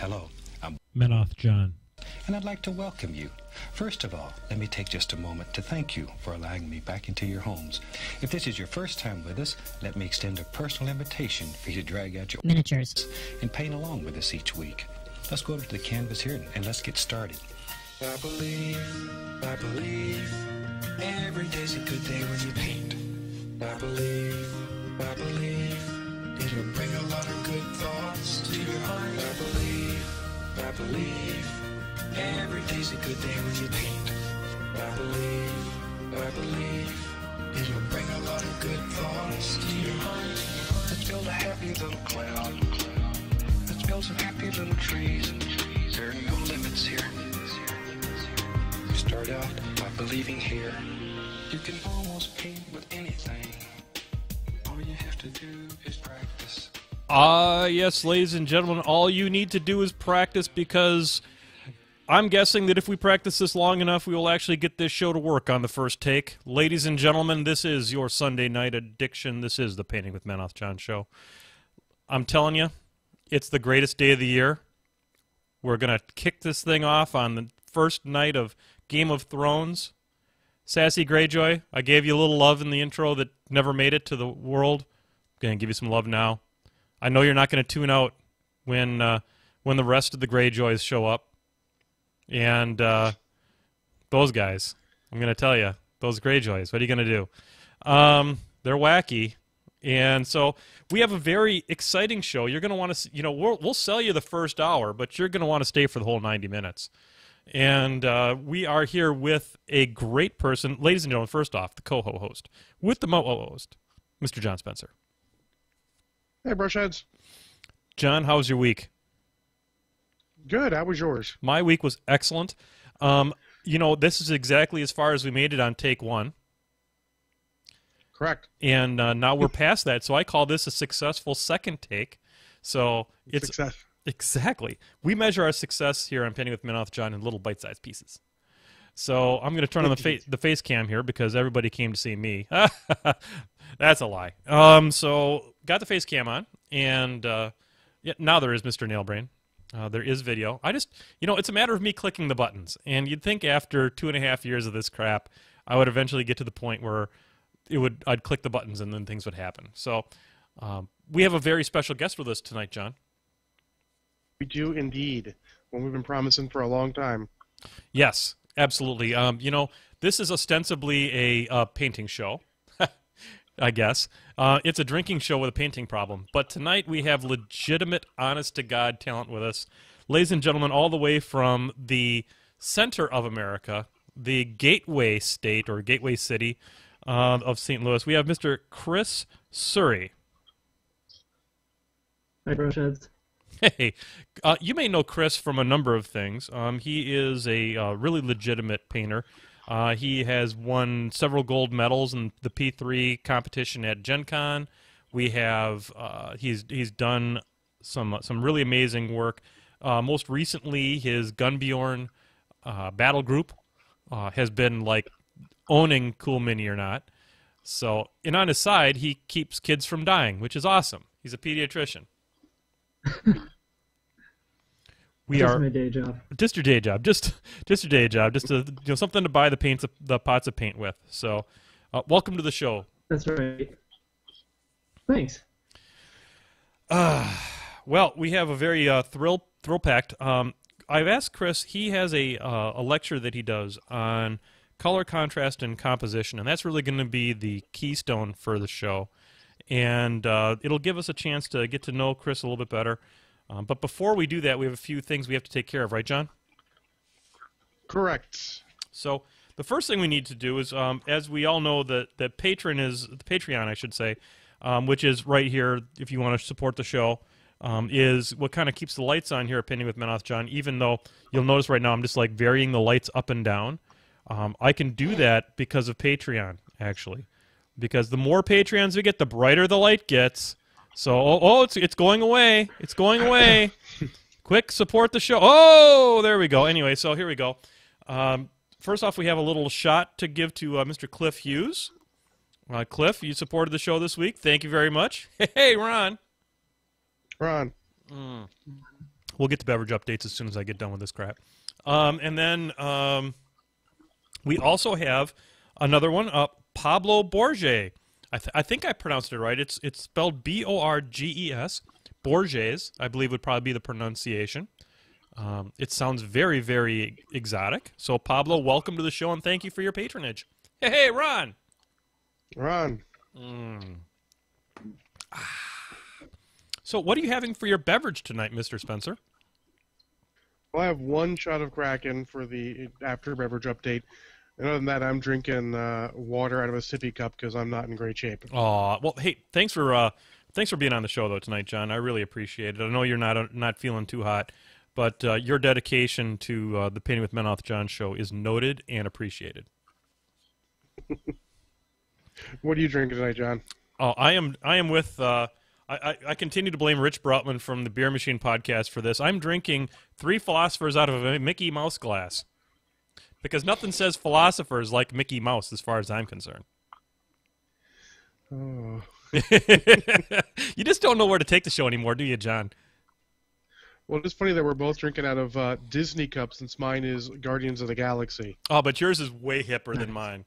Hello, I'm Menoth John. and I'd like to welcome you. First of all, let me take just a moment to thank you for allowing me back into your homes. If this is your first time with us, let me extend a personal invitation for you to drag out your miniatures and paint along with us each week. Let's go over to the canvas here and let's get started. I believe, every day's a good day when you paint. I believe, it'll bring a lot of good thoughts to your heart. I believe, every day's a good day when you paint. I believe, it'll bring a lot of good thoughts to your heart. Let's build a happy little cloud. Let's build some happy little trees. There are no limits here. You start out by believing here. You can almost paint with anything. All you have to do is practice. Yes, ladies and gentlemen, all you need to do is practice, because I'm guessing that if we practice this long enough, we will actually get this show to work on the first take. Ladies and gentlemen, this is your Sunday night addiction. This is the Painting with Menoth John show. I'm telling you, it's the greatest day of the year. We're going to kick this thing off on the first night of Game of Thrones. Sassy Greyjoy, I gave you a little love in the intro that never made it to the world. I'm going to give you some love now. I know you're not going to tune out when the rest of the Greyjoys show up. And those guys, I'm going to tell you, those Greyjoys, what are you going to do? They're wacky. And so we have a very exciting show. You're going to want to, we'll sell you the first hour, but you're going to want to stay for the whole 90 minutes. And we are here with a great person. Ladies and gentlemen, first off, the co-host with the mo-host, Mr. John Spencer. Hey, Brushheads. John, how was your week? Good. How was yours? My week was excellent. This is exactly as far as we made it on take one. Correct. And now we're past that, so I call this a successful second take. So it's Success. Exactly. We measure our success here on Painting with Menoth John in little bite-sized pieces. So I'm going to turn on the face cam here because everybody came to see me. That's a lie. So got the face cam on, and now there is Mr. Nailbrain. There is video. It's a matter of me clicking the buttons. And you'd think after 2.5 years of this crap, I would eventually get to the point where I'd click the buttons and then things would happen. So we have a very special guest with us tonight, John. We do indeed. One we've been promising for a long time. Yes, absolutely. This is ostensibly a painting show, I guess. It's a drinking show with a painting problem. But tonight we have legitimate, honest-to-God talent with us. Ladies and gentlemen, all the way from the center of America, the gateway state or gateway city of St. Louis, we have Mr. Chris Suhre. Hi, Brushheads. Hey, you may know Chris from a number of things. He is a really legitimate painter. He has won several gold medals in the P3 competition at Gen Con. We have he's done some really amazing work. Most recently, his Gunbjorn battle group has been like owning Cool Mini or Not. So, and on his side, he keeps kids from dying, which is awesome. He's a pediatrician. Just my day job. Just your day job. Just your day job. Just something to buy the pots of paint with. So, welcome to the show. That's right. Thanks. Well, we have a very thrill-packed. I've asked Chris. He has a lecture that he does on color contrast and composition, and that's really going to be the keystone for the show. And it'll give us a chance to get to know Chris a little bit better. But before we do that, we have a few things we have to take care of, right, John? Correct. So the first thing we need to do is, as we all know, the Patreon, I should say, which is right here. If you want to support the show, is what kind of keeps the lights on here at Painting with Menoth John. Even though you'll notice right now, I'm just like varying the lights up and down. I can do that because of Patreon, actually, because the more Patreons we get, the brighter the light gets. So, it's going away. It's going away. Quick, support the show. Oh, there we go. Anyway, so here we go. First off, we have a little shot to give to Mr. Cliff Hughes. Cliff, you supported the show this week. Thank you very much. Hey, Ron. Ron. We'll get to beverage updates as soon as I get done with this crap. And then we also have another one, Pablo Borges. I think I pronounced it right. It's spelled Borges. Borges, I believe, would probably be the pronunciation. It sounds very, very exotic. So, Pablo, welcome to the show, and thank you for your patronage. Hey, Ron! Ron. So, what are you having for your beverage tonight, Mr. Spencer? Well, I have one shot of Kraken for the after beverage update. And other than that, I'm drinking water out of a sippy cup because I'm not in great shape. Oh, well, hey, thanks for being on the show though tonight, John. I really appreciate it. I know you're not feeling too hot, but your dedication to the Painting with Menoth John show is noted and appreciated. What are you drinking tonight, John? Oh, I am with. I continue to blame Rich Brotman from the Beer Machine podcast for this. I'm drinking 3 philosophers out of a Mickey Mouse glass. Because nothing says philosophers like Mickey Mouse as far as I'm concerned. Oh. You just don't know where to take the show anymore, do you, John? Well, it's funny that we're both drinking out of Disney cups since mine is Guardians of the Galaxy. Oh, but yours is way hipper than mine.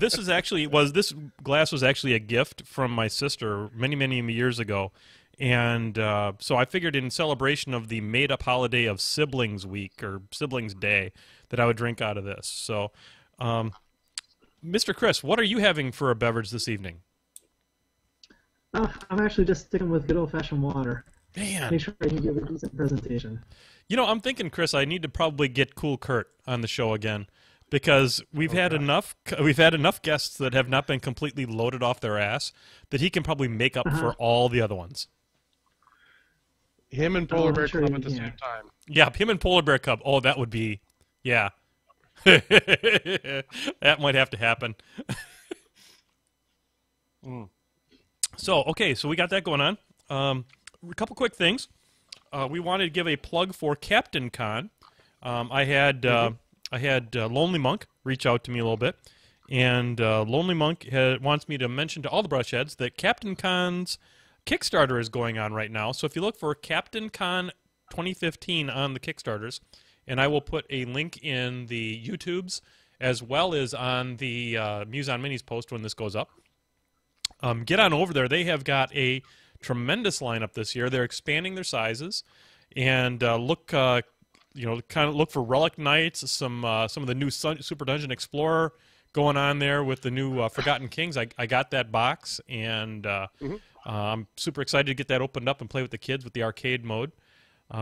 This glass was actually a gift from my sister many, many years ago. And so I figured in celebration of the made-up holiday of Siblings Week or Siblings Day that I would drink out of this. So, Mr. Chris, what are you having for a beverage this evening? I'm actually just sticking with good old-fashioned water. Man. Make sure I can give a decent presentation. You know, I'm thinking, Chris, I need to probably get Cool Kurt on the show again because we've had enough guests that have not been completely loaded off their ass that he can probably make up for all the other ones. Him and Polar Bear Cub at the same time. Yeah, him and Polar Bear Cub. Oh, that would be, yeah. That might have to happen. So, okay, so we got that going on. A couple quick things. We wanted to give a plug for Captain Con. I had Lonely Monk reach out to me a little bit, and Lonely Monk wants me to mention to all the Brushheads that Captain Con's Kickstarter is going on right now. So if you look for Captain Con 2015 on the Kickstarters, and I will put a link in the YouTubes as well as on the Muse on Minis post when this goes up. Get on over there. They have got a tremendous lineup this year. They're expanding their sizes, and look for Relic Knights, some of the new Super Dungeon Explorer going on there with the new Forgotten Kings. I got that box, and I'm super excited to get that opened up and play with the kids with the arcade mode.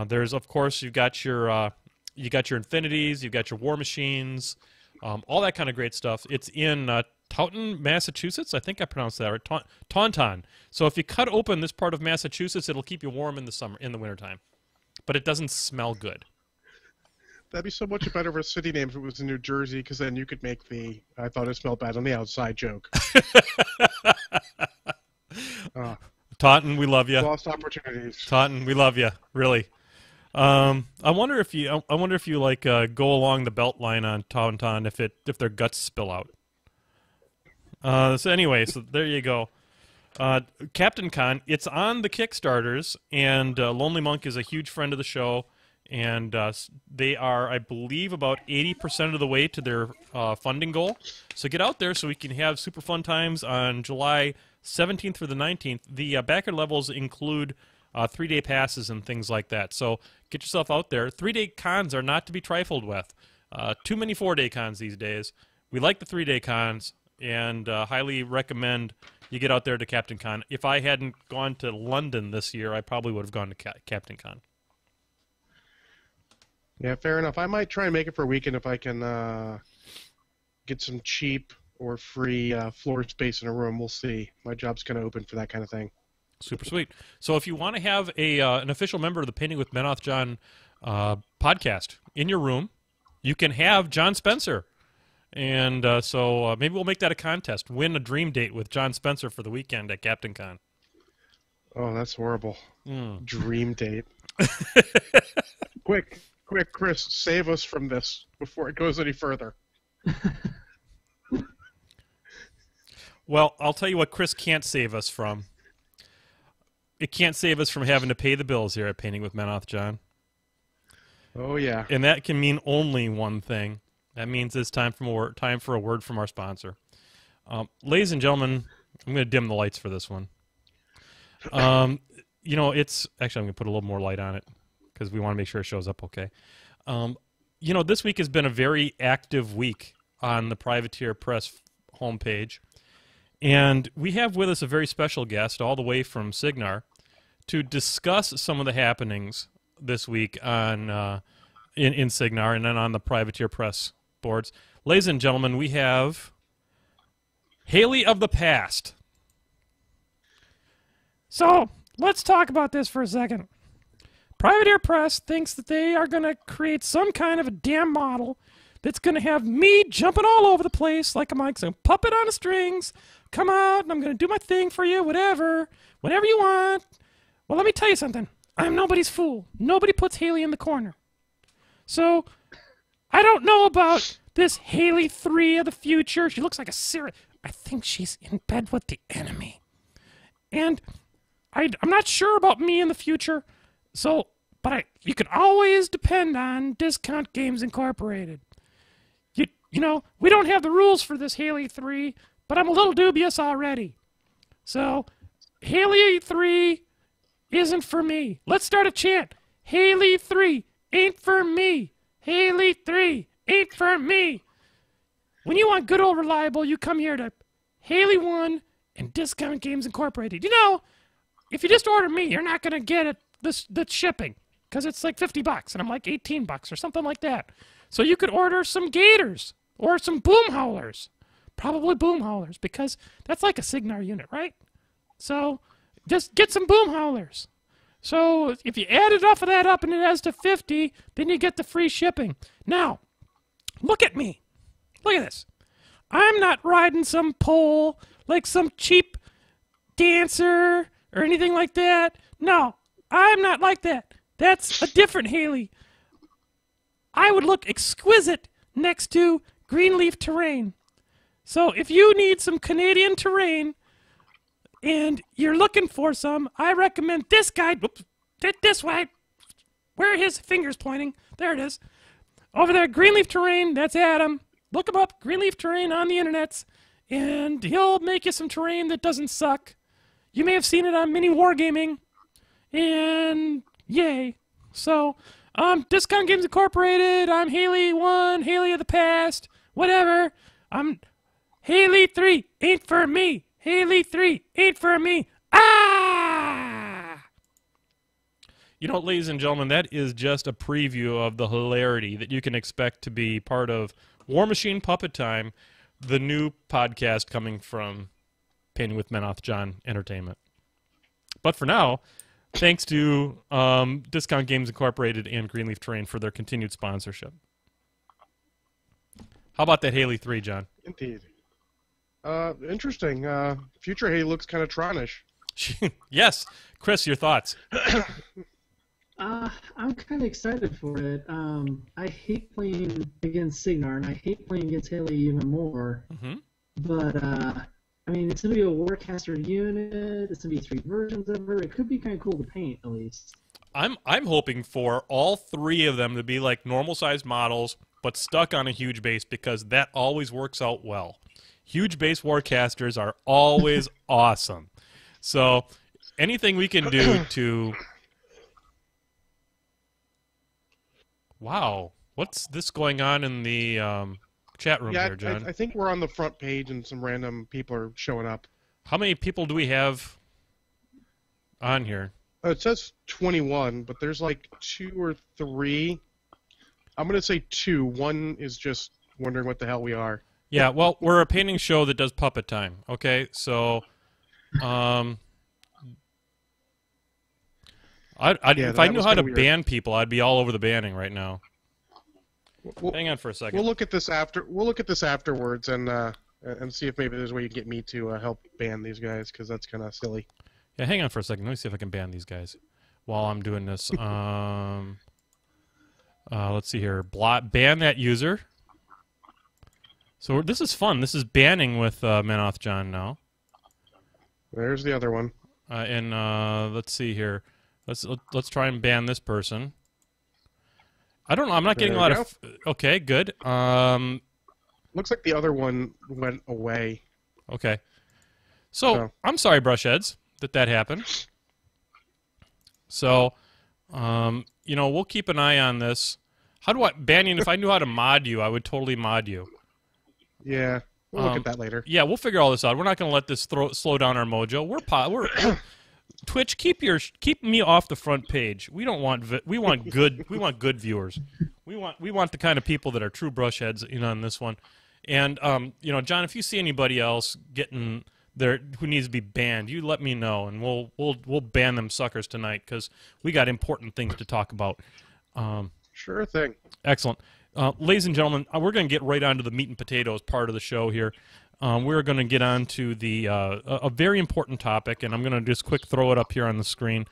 There's, of course, you've got your Infinities, you've got your War Machines, all that kind of great stuff. It's in Taunton, Massachusetts. I think I pronounced that right. Taunton. So if you cut open this part of Massachusetts, it'll keep you warm in the wintertime. But it doesn't smell good. That'd be so much better of a city name if it was in New Jersey, because then you could make the "I thought it smelled bad on the outside" joke. Taunton, we love you. Lost opportunities. Taunton, we love you. Really. I wonder if you like go along the belt line on Taunton if their guts spill out. So anyway, so there you go. Captain Con, it's on the Kickstarters, and Lonely Monk is a huge friend of the show, and they are, I believe, about 80% of the way to their funding goal. So get out there so we can have super fun times on July 17th through the 19th. The backer levels include 3-day passes and things like that. So get yourself out there. 3-day cons are not to be trifled with. Too many 4-day cons these days. We like the 3-day cons, and highly recommend you get out there to Captain Con. If I hadn't gone to London this year, I probably would have gone to Captain Con. Yeah, fair enough. I might try and make it for a weekend if I can get some cheap or free floor space in a room. We'll see. My job's kind of open for that kind of thing. Super sweet. So if you want to have an official member of the Painting with Menoth John podcast in your room, you can have John Spencer. And so maybe we'll make that a contest. Win a dream date with John Spencer for the weekend at Captain Con. Oh, that's horrible. Dream date. Quick, Chris, save us from this before it goes any further. Well, I'll tell you what Chris can't save us from. it can't save us from having to pay the bills here at Painting with Menoth, John. Oh yeah. And that can mean only one thing. That means it's time for a word from our sponsor. Ladies and gentlemen, I'm going to dim the lights for this one. It's actually I'm going to put a little more light on it because we want to make sure it shows up okay. This week has been a very active week on the Privateer Press homepage, and we have with us a very special guest all the way from Signar to discuss some of the happenings this week on in Signar and then on the Privateer Press boards. Ladies and gentlemen, we have Haley of the Past. So, let's talk about this for a second. Privateer Press thinks that they are going to create some kind of a damn model that's going to have me jumping all over the place like I'm like some puppet on the strings. Come out, and I'm going to do my thing for you, whatever you want. Well, let me tell you something. I'm nobody's fool. Nobody puts Haley in the corner. So, I don't know about this Haley 3 of the future. She looks like a serious... I think she's in bed with the enemy. And I'm not sure about me in the future. So, but you can always depend on Discount Games Incorporated. We don't have the rules for this Haley 3, but I'm a little dubious already. So, Haley 3 isn't for me. Let's start a chant. Haley 3 ain't for me. Haley 3 ain't for me. When you want good old reliable, you come here to Haley 1 and Discount Games Incorporated. If you just order me, you're not going to get the shipping because it's like $50 and I'm like $18 or something like that. So you could order some gators or some boom howlers. Probably boom howlers because that's like a Signar unit, right? So just get some boom howlers. So if you add enough of that up and it adds to 50, then you get the free shipping. Now, look at me. Look at this. I'm not riding some pole like some cheap dancer or anything like that. No, I'm not like that. That's a different Haley. I would look exquisite next to Greenleaf terrain. So if you need some Canadian terrain and you're looking for some, I recommend this guy. Oops, this way. Where are his fingers pointing? There it is. Over there, Greenleaf terrain. That's Adam. Look him up, Greenleaf terrain on the internets, and he'll make you some terrain that doesn't suck. You may have seen it on Mini Wargaming, and yay. So, Discount Games Incorporated, I'm Haley 1, Haley of the Past, whatever. I'm Haley 3, ain't for me. Haley 3, ain't for me. Ah! Ladies and gentlemen, that is just a preview of the hilarity that you can expect to be part of Warmachine Puppet Time, the new podcast coming from Painting with Menoth John Entertainment. But for now, thanks to Discount Games Incorporated and Greenleaf Terrain for their continued sponsorship. How about that Haley 3, John? Indeed. Interesting. Future Haley looks kind of Tronish. Yes. Chris, your thoughts? I'm kind of excited for it. I hate playing against Signar, and I hate playing against Haley even more. Mm-hmm. But, it's going to be a Warcaster unit. It's going to be 3 versions of her. It could be kind of cool to paint, at least. I'm hoping for all 3 of them to be like normal-sized models, but stuck on a huge base, because that always works out well. Huge base Warcasters are always awesome. So anything we can do to... Wow, what's this going on in the chat room here, John? I think we're on the front page and some random people are showing up. How many people do we have on here? It says 21, but there's like 2 or 3. I'm going to say 2. One is just wondering what the hell we are. Yeah, well, we're a painting show that does puppet time, okay? So, if I knew how to ban people, I'd be all over the banning right now. Hang on for a second. We'll look at this after. We'll look at this afterwards and see if maybe there's a way you can get me to help ban these guys, because that's kind of silly. Yeah, hang on for a second. Let me see if I can ban these guys while I'm doing this. Let's see here. Ban that user. So this is fun. This is banning with Menoth John now. There's the other one. Let's see here. Let's try and ban this person. I don't know. I'm not getting a lot of. Okay, good. Looks like the other one went away. Okay. So I'm sorry, Brushheads, that happened. So, we'll keep an eye on this. How do Banyan? If I knew how to mod you, I would totally mod you. Yeah, we'll look at that later. Yeah, we'll figure all this out. We're not going to let this slow down our mojo. We're Twitch. Keep me off the front page. We don't want we want good viewers. We want the kind of people that are true Brushheads on this one. And John, if you see anybody else getting there who needs to be banned, you let me know, and we'll ban them suckers tonight because we got important things to talk about. Sure thing. Excellent. Ladies and gentlemen, we're going to get right on to the meat and potatoes part of the show here. We're going to get on to a very important topic, and I'm going to just quick throw it up here on the screen.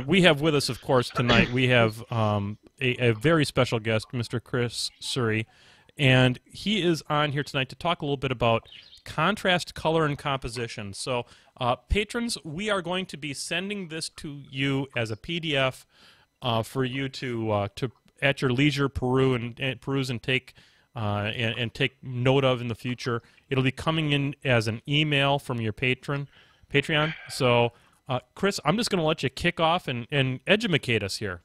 We have with us, of course, tonight, we have a very special guest, Mr. Chris Suhre, and he is on here tonight to talk a little bit about contrast, color, and composition. So, patrons, we are going to be sending this to you as a PDF for you to at your leisure peruse and take take note of in the future. It'll be coming in as an email from your Patreon. So, Chris, I'm just going to let you kick off and educate us here.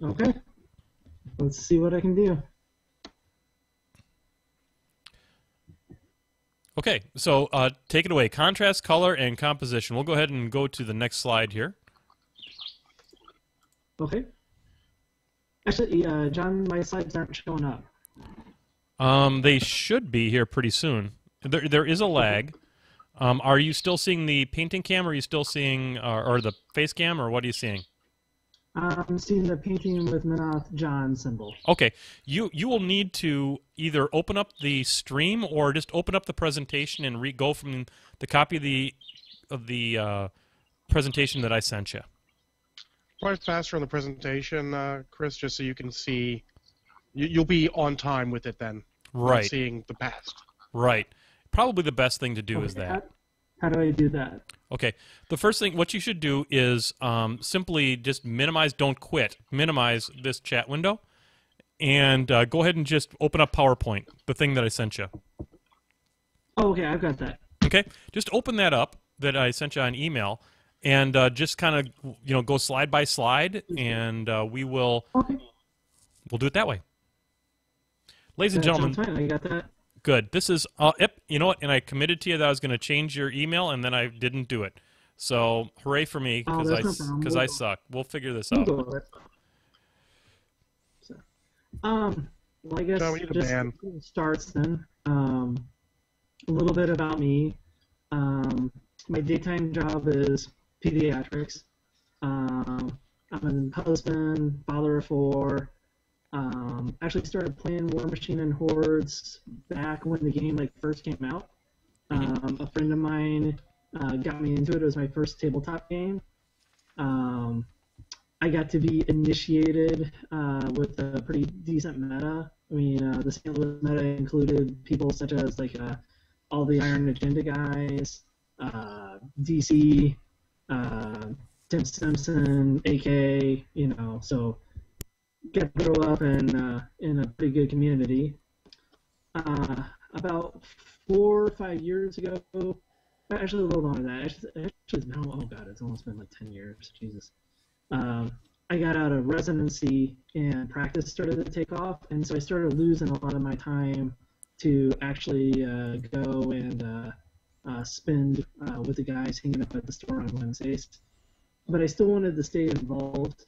Okay. Let's see what I can do. Okay, so take it away. Contrast, color, and composition. We'll go ahead and go to the next slide here. Okay. Actually, John, my slides aren't showing up. They should be here pretty soon. There is a lag. Are you still seeing the painting cam, or are you still seeing, or the face cam, or what are you seeing? I'm seeing the painting with Menoth John symbol. Okay, you will need to either open up the stream or just open up the presentation and go from the copy of the presentation that I sent you. Probably faster on the presentation, Chris, just so you can see. You'll be on time with it then. Right. Not seeing the past. Right. Probably the best thing to do is that. How do I do that? Okay. The first thing, what you should do is simply just minimize, don't quit. Minimize this chat window, and go ahead and just open up PowerPoint, the thing that I sent you. Oh, okay, I've got that. Okay. Just open that up that I sent you on email, and just kind of go slide by slide, and we'll do it that way. Ladies and gentlemen, fine. I got that. Good. This is yep. You know what? And I committed to you that I was going to change your email, and then I didn't do it. So hooray for me because I suck. We'll figure this out. So, well, I guess just starts then. A little bit about me. My daytime job is pediatrics. I'm a husband, father of 4. Actually started playing Warmachine and Hordes back when the game first came out. A friend of mine got me into it. It was my first tabletop game. I got to be initiated with a pretty decent meta. I mean, the standard meta included people such as all the Iron Agenda guys, DC, Tim Simpson, AK, so got to grow up in a pretty good community. About 4 or 5 years ago, actually a little longer than that. Oh god, it's almost been 10 years. Jesus. I got out of residency and practice started to take off, and so I started losing a lot of my time to actually go and spend with the guys hanging up at the store on Wednesdays. But I still wanted to stay involved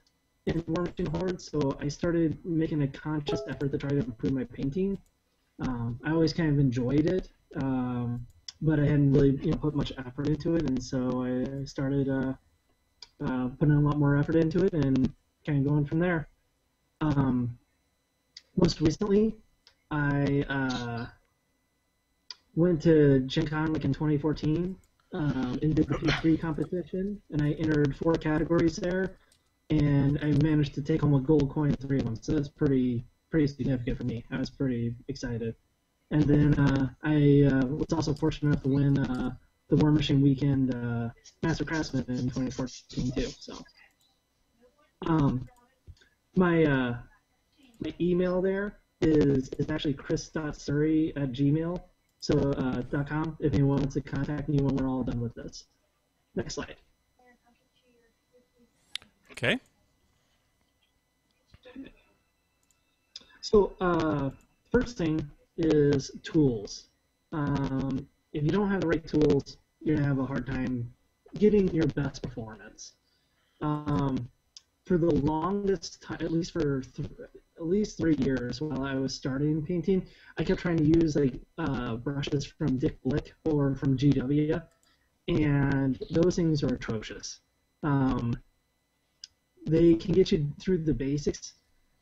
in Warmachine Hordes, so I started making a conscious effort to try to improve my painting. I always kind of enjoyed it, but I hadn't really put much effort into it, and so I started putting a lot more effort into it and kind of going from there. Most recently, I went to Gen Con in 2014 and did the P3 competition, and I entered 4 categories there, and I managed to take home a gold coin in 3 of them, so that's pretty significant for me. I was pretty excited. And then I was also fortunate enough to win the Warmachine Weekend Master Craftsman in 2014 too. So, my email there is actually chris.surrey@gmail.com. So .com if anyone wants to contact me when we're all done with this. Next slide. Okay. So first thing is tools. If you don't have the right tools, you're gonna have a hard time getting your best performance. For the longest time, at least for at least 3 years while I was starting painting, I kept trying to use like brushes from Dick Blick or from GW, and those things are atrocious. They can get you through the basics,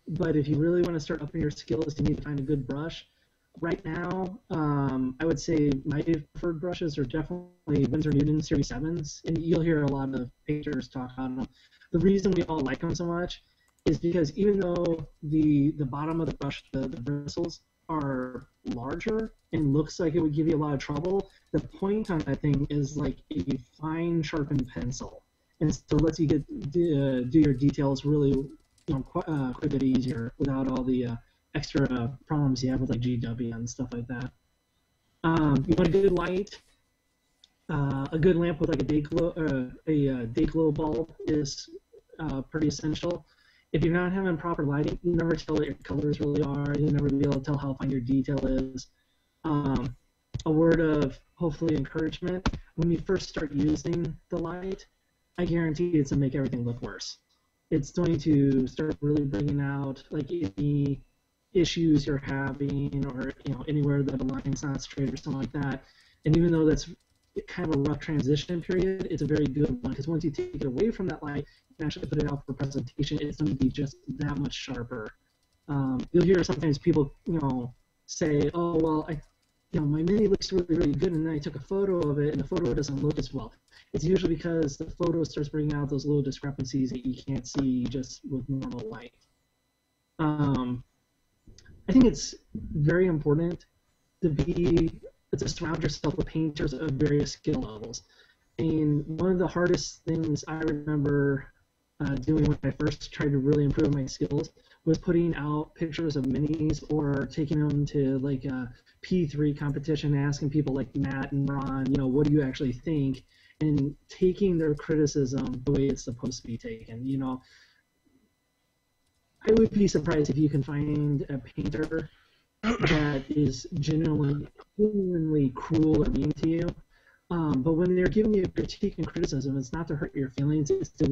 but if you really want to start upping your skills, you need to find a good brush. Right now, I would say my preferred brushes are definitely Winsor Newton Series 7s, and you'll hear a lot of painters talk about them. The reason we all like them so much is because even though the bottom of the brush, the bristles, are larger and looks like it would give you a lot of trouble, the point on that thing is like a fine sharpened pencil, and so it lets you do your details really quite a bit easier without all the extra problems you have with like GW and stuff like that. You want a good light. A good lamp with like a day glow bulb is pretty essential. If you're not having proper lighting, you'll never tell what your colors really are. You'll never be able to tell how fine your detail is. A word of hopefully encouragement: when you first start using the light, I guarantee it's gonna make everything look worse. It's going to start really bringing out like any issues you're having, or anywhere that the line's not straight or something like that. And even though that's kind of a rough transition period, it's a very good one, because once you take it away from that light and actually put it out for presentation, it's going to be just that much sharper. You'll hear sometimes people say, oh well, my mini looks really, really good, and then I took a photo of it and the photo doesn't look as well. It's usually because the photo starts bringing out those little discrepancies that you can't see just with normal light. I think it's very important to surround yourself with painters of various skill levels. And one of the hardest things I remember doing when I first tried to really improve my skills was putting out pictures of minis, or taking them to like a P3 competition, asking people like Matt and Ron, what do you actually think, and taking their criticism the way it's supposed to be taken. I would be surprised if you can find a painter that is genuinely cruel or mean to you. But when they're giving you critique and criticism, it's not to hurt your feelings. It's to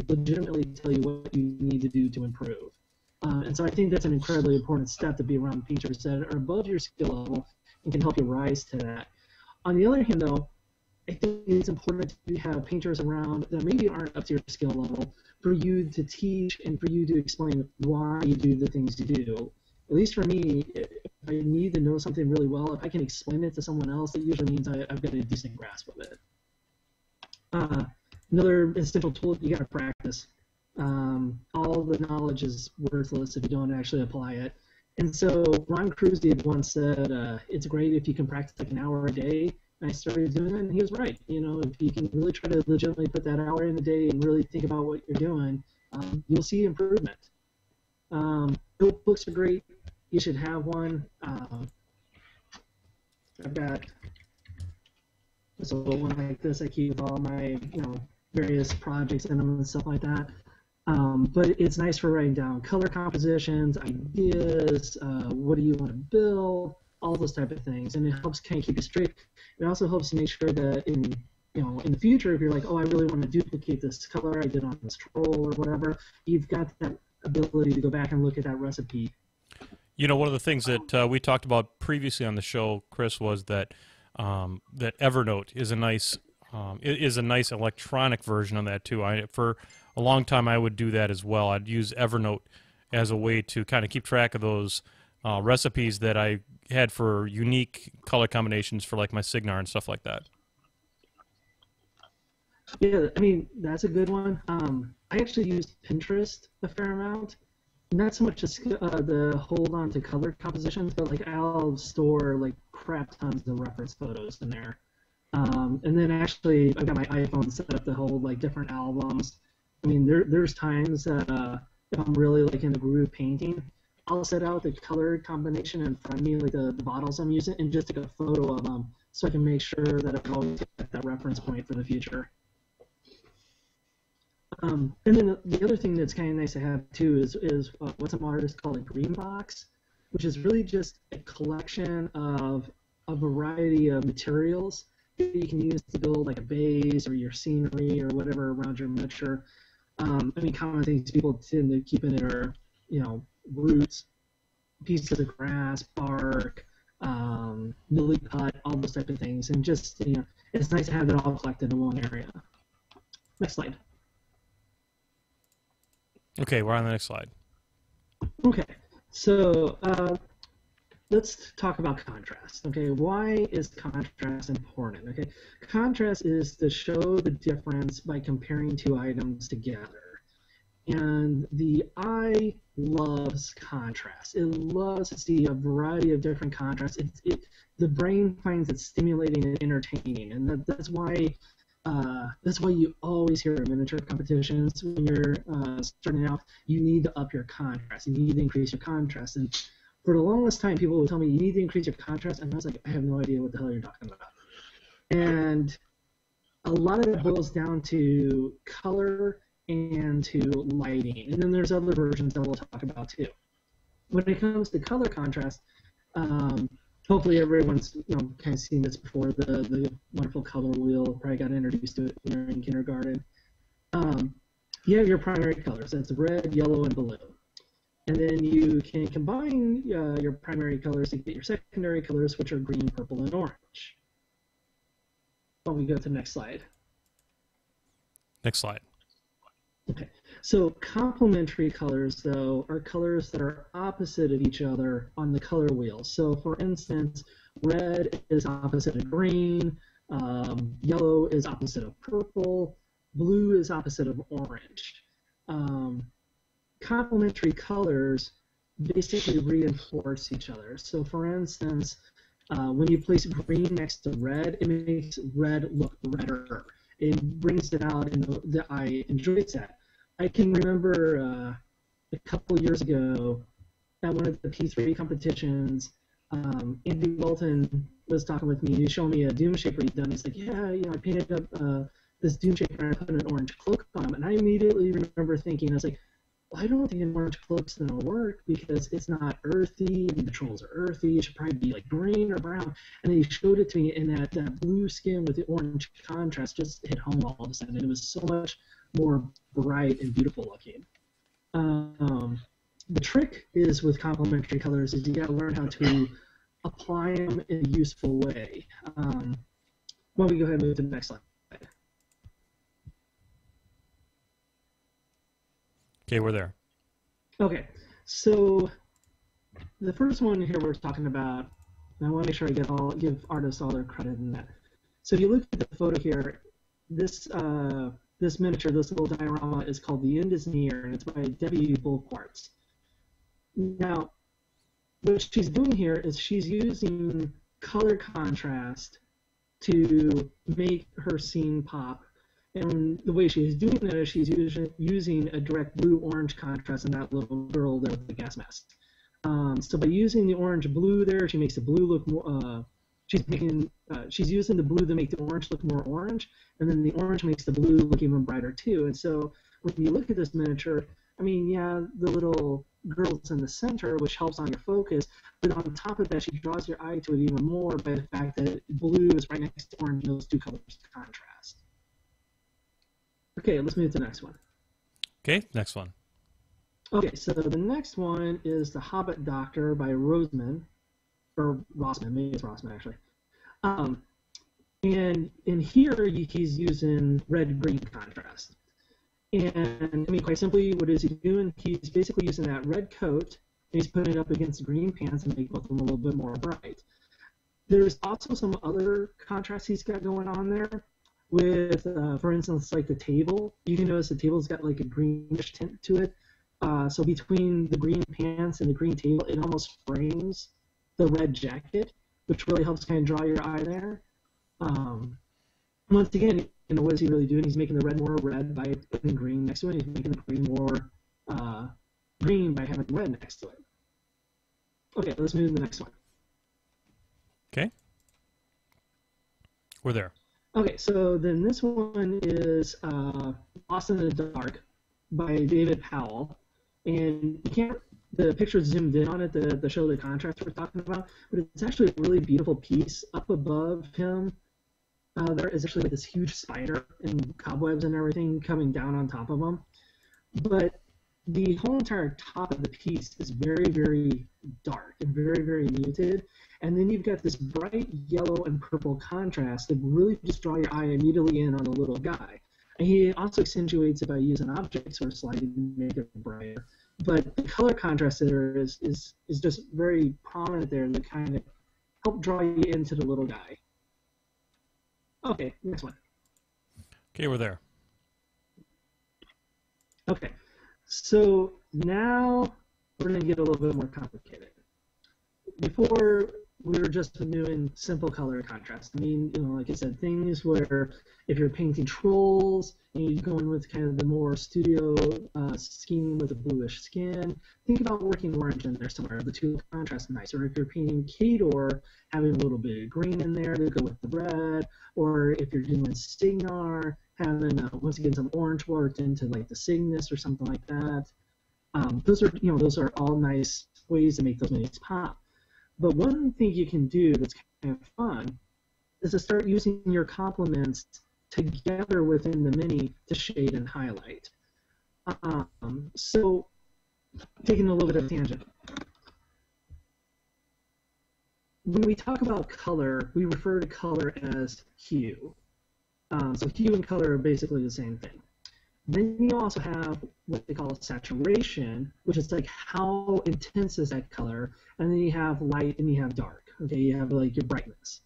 legitimately tell you what you need to do to improve. And so I think that's an incredibly important step, to be around painters that are above your skill level and can help you rise to that. On the other hand, though, I think it's important to have painters around that maybe aren't up to your skill level, for you to teach and for you to explain why you do the things you do. At least for me, if I need to know something really well, if I can explain it to someone else, it usually means I've got a decent grasp of it. Another essential tool, you got to practice. All the knowledge is worthless if you don't actually apply it. And so Ron Cruz once said, it's great if you can practice like an hour a day. And I started doing it, and he was right. If you can really try to legitimately put that hour in a day and really think about what you're doing, you'll see improvement. Notebooks are great. You should have one. I've got this little one like this. I keep all my various projects in them and stuff like that. But it's nice for writing down color compositions, ideas, what do you want to build, all those type of things, and it helps kind of keep you straight. It also helps to make sure that in the future, if you're like, oh, I really want to duplicate this color I did on this troll or whatever, you've got that ability to go back and look at that recipe. One of the things that we talked about previously on the show, Chris, was that that Evernote is a nice electronic version of that too. For a long time, I would do that as well. I'd use Evernote as a way to kind of keep track of those recipes that I had for unique color combinations for like my Signar and stuff like that. Yeah, I mean, that's a good one. I actually use Pinterest a fair amount. Not so much the hold on to color compositions, but like I'll store like crap tons of reference photos in there. And then actually, I've got my iPhone set up to hold like different albums. I mean, there's times that if I'm really like into groove painting, I'll set out the color combination in front of me, like the bottles I'm using, and just take a photo of them so I can make sure that I can always get that reference point for the future. And then the other thing that's kind of nice to have too is what some artists call a green box, which is really just a collection of a variety of materials that you can use to build like a base or your scenery or whatever around your miniature. I mean, common things people tend to keep in it are, roots, pieces of grass, bark, lily pad, all those type of things, and just it's nice to have it all collected in one area. Next slide. Okay, we're on the next slide. Okay, so let's talk about contrast. Okay, why is contrast important? Okay, contrast is to show the difference by comparing two items together. And the eye loves contrast. It loves to see a variety of different contrasts. The brain finds it stimulating and entertaining, and that's why you always hear in miniature competitions when you're starting out, you need to up your contrast. You need to increase your contrast. And for the longest time, people would tell me, you need to increase your contrast, and I was like, I have no idea what the hell you're talking about. And a lot of it boils down to color and to lighting. And then there's other versions that we'll talk about too. When it comes to color contrast, hopefully everyone's kind of seen this before. The wonderful color wheel, probably got introduced to it when you're in kindergarten. You have your primary colors. That's red, yellow, and blue. And then you can combine your primary colors to get your secondary colors, which are green, purple, and orange. Why don't we go to the next slide? Next slide. Okay, so complementary colors, though, are colors that are opposite of each other on the color wheel. So, for instance, red is opposite of green, yellow is opposite of purple, blue is opposite of orange. Complementary colors basically reinforce each other. So, for instance, when you place green next to red, it makes red look redder. It brings it out, and the eye enjoys that. I can remember a couple years ago at one of the P3 competitions, Andy Walton was talking with me. He showed me a Doom Shaper he'd done. He's like, yeah, I painted up this Doom Shaper and I put an orange cloak on him. And I immediately remember thinking, I was like, well, I don't think an orange cloak's going to work because it's not earthy. The trolls are earthy. It should probably be like green or brown. And then he showed it to me, and that blue skin with the orange contrast just hit home all of a sudden. And it was so much more bright and beautiful looking. The trick is with complementary colors is you got to learn how to apply them in a useful way. Why don't we go ahead and move to the next slide? Okay, we're there. Okay, so the first one here we're talking about, and I want to make sure I give artists all their credit in that. So if you look at the photo here, this miniature, this little diorama is called The End is Near, and it's by W. Bullquartz. Now, what she's doing here is she's using color contrast to make her scene pop. And the way she's doing that is she's using a direct blue-orange contrast in that little girl there with the gas mask. So by using the orange-blue there, she makes the blue look more. She's using the blue to make the orange look more orange, and then the orange makes the blue look even brighter too. And so when you look at this miniature, I mean, yeah, the little girl's in the center, which helps on your focus, but on top of that, she draws your eye to it even more by the fact that blue is right next to orange, and those two colors contrast. Okay, let's move to the next one. Okay, next one. Okay, so the next one is The Hobbit Doctor by Rossman, maybe it's Rossman actually. And in here, he's using red-green contrast. And I mean, quite simply, what is he doing? He's basically using that red coat, and he's putting it up against the green pants and make both of them a little bit more bright. There's also some other contrast he's got going on there. With, for instance, like the table, you can notice the table's got like a greenish tint to it. So between the green pants and the green table, it almost frames the red jacket, which really helps kind of draw your eye there. once again, what is he really doing? He's making the red more red by putting green next to it. He's making the green more green by having red next to it. Okay, let's move to the next one. Okay. We're there. Okay, so then this one is Lost in the Dark by David Powell. And you can't, the picture zoomed in on it to show the contrast we're talking about, but it's actually a really beautiful piece. Up above him, there is actually like this huge spider and cobwebs and everything coming down on top of him. But the whole entire top of the piece is very, very dark and very, very muted. And then you've got this bright yellow and purple contrast that really just draw your eye immediately in on the little guy. And he also accentuates it by using objects or sliding to make it brighter. But the color contrast there is just very prominent there to kind of help draw you into the little guy. Okay, next one. Okay, we're there. Okay, so now we're going to get a little bit more complicated. Before, we were just doing simple color contrast. I mean, like I said, things where if you're painting trolls and you're going with kind of the more studio scheme with a bluish skin, think about working orange in there somewhere. The two contrast nice. Or if you're painting Kador, having a little bit of green in there to go with the red. Or if you're doing Signar, having once again some orange worked into like the Cygnus or something like that. Those are all nice ways to make those minis pop. But one thing you can do that's kind of fun is to start using your complements together within the mini to shade and highlight. So, taking a little bit of a tangent. When we talk about color, we refer to color as hue. So hue and color are basically the same thing. Then you also have what they call saturation, which is like how intense is that color, and then you have light and you have dark. Okay, you have like your brightness.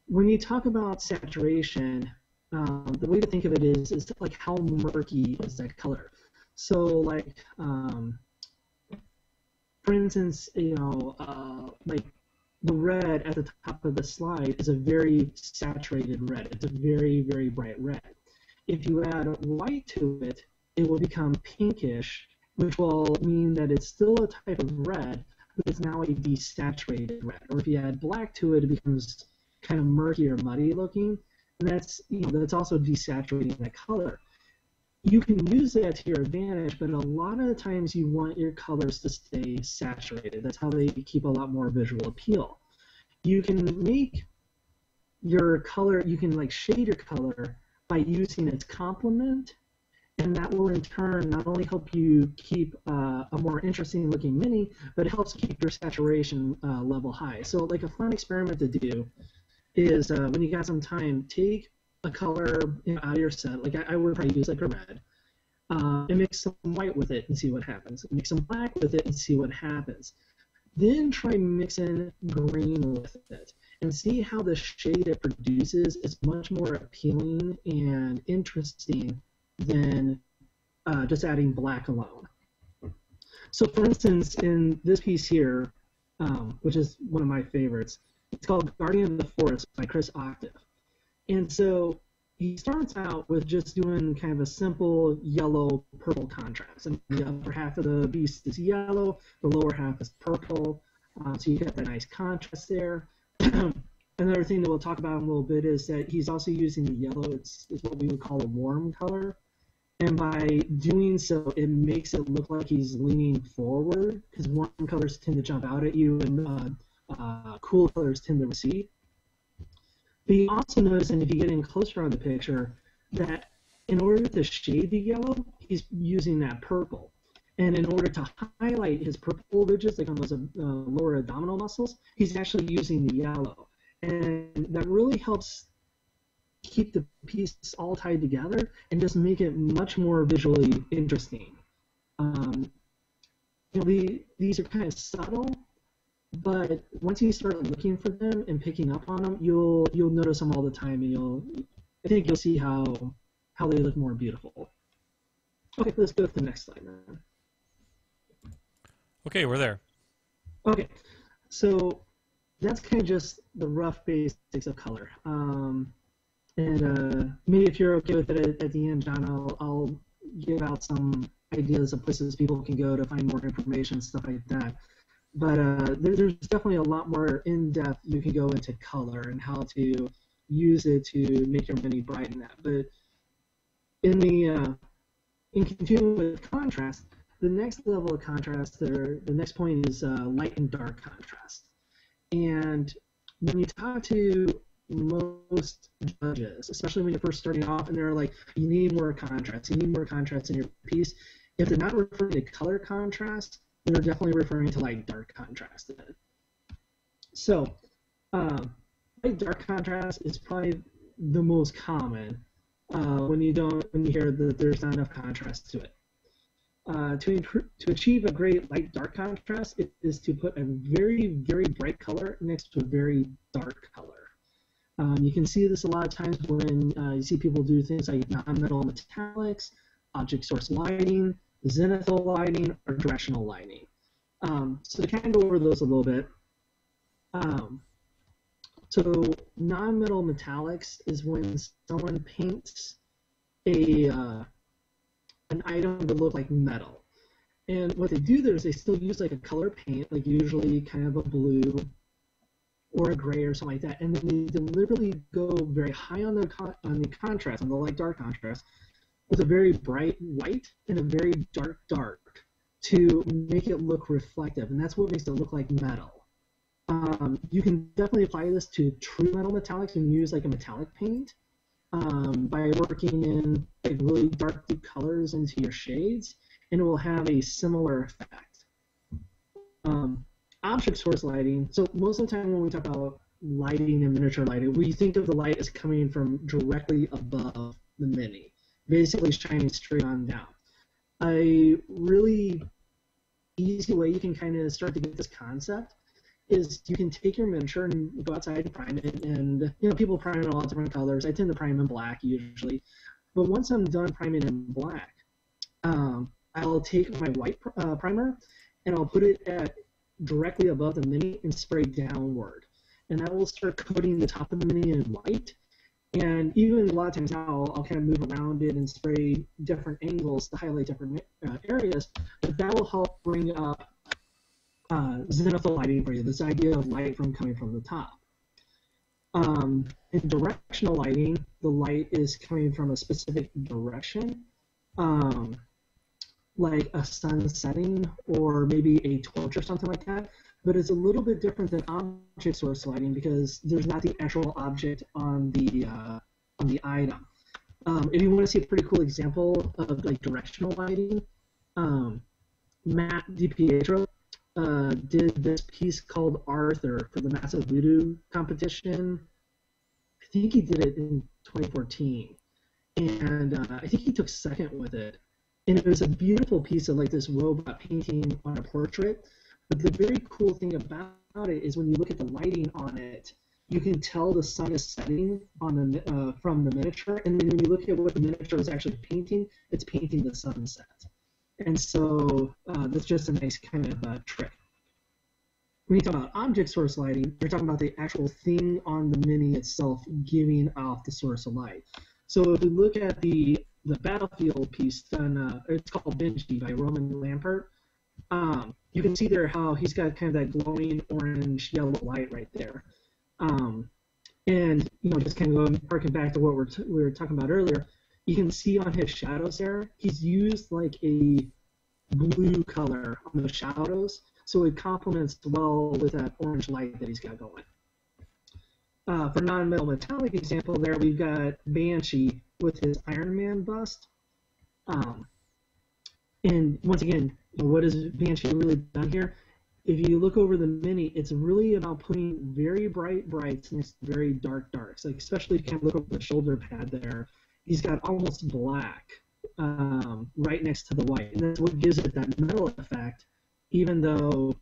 When you talk about saturation, the way to think of it is like how murky is that color. So like, for instance, like the red at the top of the slide is a very saturated red. It's a very, very bright red. If you add white to it, it will become pinkish, which will mean that it's still a type of red, but it's now a desaturated red. Or if you add black to it, it becomes kind of murky or muddy looking, and that's also desaturating that color. You can use that to your advantage, but a lot of the times you want your colors to stay saturated. That's how they keep a lot more visual appeal. You can make your color, you can like shade your color by using its complement, and that will in turn not only help you keep a more interesting looking mini, but it helps keep your saturation level high. So like a fun experiment to do is when you got some time, take a color out of your set, like I would probably use like a red, and mix some white with it and see what happens. Mix some black with it and see what happens. Then try mixing green with it and see how the shade it produces is much more appealing and interesting than just adding black alone. So for instance, in this piece here, which is one of my favorites, it's called Guardian of the Forest by Chris Octave. And so he starts out with just doing kind of a simple yellow-purple contrast. And the upper half of the beast is yellow, the lower half is purple. So you get that nice contrast there. Another thing that we'll talk about in a little bit is that he's also using the yellow. It's what we would call a warm color. And by doing so, it makes it look like he's leaning forward, because warm colors tend to jump out at you and cool colors tend to recede. But you also notice, and if you get in closer on the picture, that in order to shade the yellow, he's using that purple. And in order to highlight his purple ridges, like on those lower abdominal muscles, he's actually using the yellow. And that really helps keep the pieces all tied together and just make it much more visually interesting. These are kind of subtle, but once you start looking for them and picking up on them, you'll notice them all the time, and I think you'll see how they look more beautiful. Okay, let's go to the next slide now. Okay, we're there. Okay, so that's kind of just the rough basics of color. And maybe if you're okay with it at the end, John, I'll give out some ideas of places people can go to find more information, stuff like that. But there's definitely a lot more in-depth you can go into color and how to use it to make your mini bright in that. But in continuing with contrast, the next level of contrast, or the next point, is light and dark contrast. And when you talk to most judges, especially when you're first starting off, and they're like, you need more contrast in your piece. If they're not referring to color contrast, then they're definitely referring to light-dark contrast. So, light-dark contrast is probably the most common when you hear that there's not enough contrast to it. To achieve a great light-dark contrast, it is to put a very, very bright color next to a very dark color. You can see this a lot of times when you see people do things like non-metal metallics, object source lighting, zenithal lighting, or directional lighting. So to kind of go over those a little bit. So non-metal metallics is when someone paints an item to look like metal. And what they do there is they still use like a color paint, like usually kind of a blue or a gray or something like that, and then they deliberately go very high on the contrast, on the light-dark contrast, with a very bright white and a very dark to make it look reflective, and that's what makes it look like metal. You can definitely apply this to true metal metallics and use like a metallic paint by working in like really dark deep colors into your shades, and it will have a similar effect. Object source lighting. So most of the time when we talk about lighting and miniature lighting, we think of the light as coming from directly above the mini, basically shining straight on down. A really easy way you can kind of start to get this concept is you can take your miniature and go outside and prime it, and people prime it in all different colors. I tend to prime in black usually, but once I'm done priming in black, I'll take my white primer and I'll put it directly above the mini and spray downward, and that will start coating the top of the mini in white. And even a lot of times now I'll kind of move around it and spray different angles to highlight different areas, but that will help bring up zenithal lighting for you, this idea of light coming from the top. In directional lighting, the light is coming from a specific direction, like a sun setting or maybe a torch or something like that, but it's a little bit different than object source lighting because there's not the actual object on the item. If you want to see a pretty cool example of like directional lighting, Matt DiPietro did this piece called Arthur for the Massive Voodoo competition. I think he did it in 2014, and I think he took second with it. And it was a beautiful piece of like this robot painting on a portrait. But the very cool thing about it is when you look at the lighting on it, you can tell the sun is setting on the from the miniature, and then when you look at what the miniature is actually painting, it's painting the sunset. And so that's just a nice kind of trick. When you talk about object source lighting, you're talking about the actual thing on the mini itself giving off the source of light. So if we look at the Battlefield piece done, it's called Benji by Roman Lampert. You can see there how he's got kind of that glowing orange yellow light right there. And just kind of going harking back to what we were talking about earlier, you can see on his shadows there, he's used like a blue color on the shadows, so it complements well with that orange light that he's got going. For non-metal metallic example there, we've got Banshee with his Iron Man bust. And once again, what has Banshee really done here? If you look over the mini, it's really about putting very bright brights next to very dark darks. Like especially if you kind of look over the shoulder pad there, he's got almost black right next to the white. And that's what gives it that metal effect, even though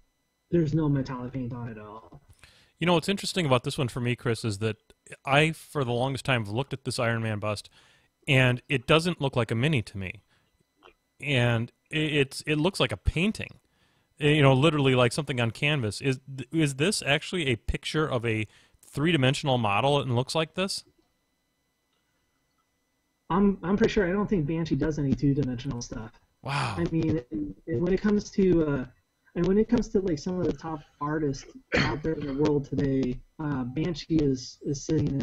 there's no metallic paint on it at all. What's interesting about this one for me, Chris, is that I, for the longest time, have looked at this Iron Man bust, and it doesn't look like a mini to me. And it looks like a painting, literally like something on canvas. Is this actually a picture of a three-dimensional model and looks like this? I'm pretty sure I don't think Banshee does any two-dimensional stuff. Wow. I mean, when it comes to like some of the top artists out there in the world today, Banshee is sitting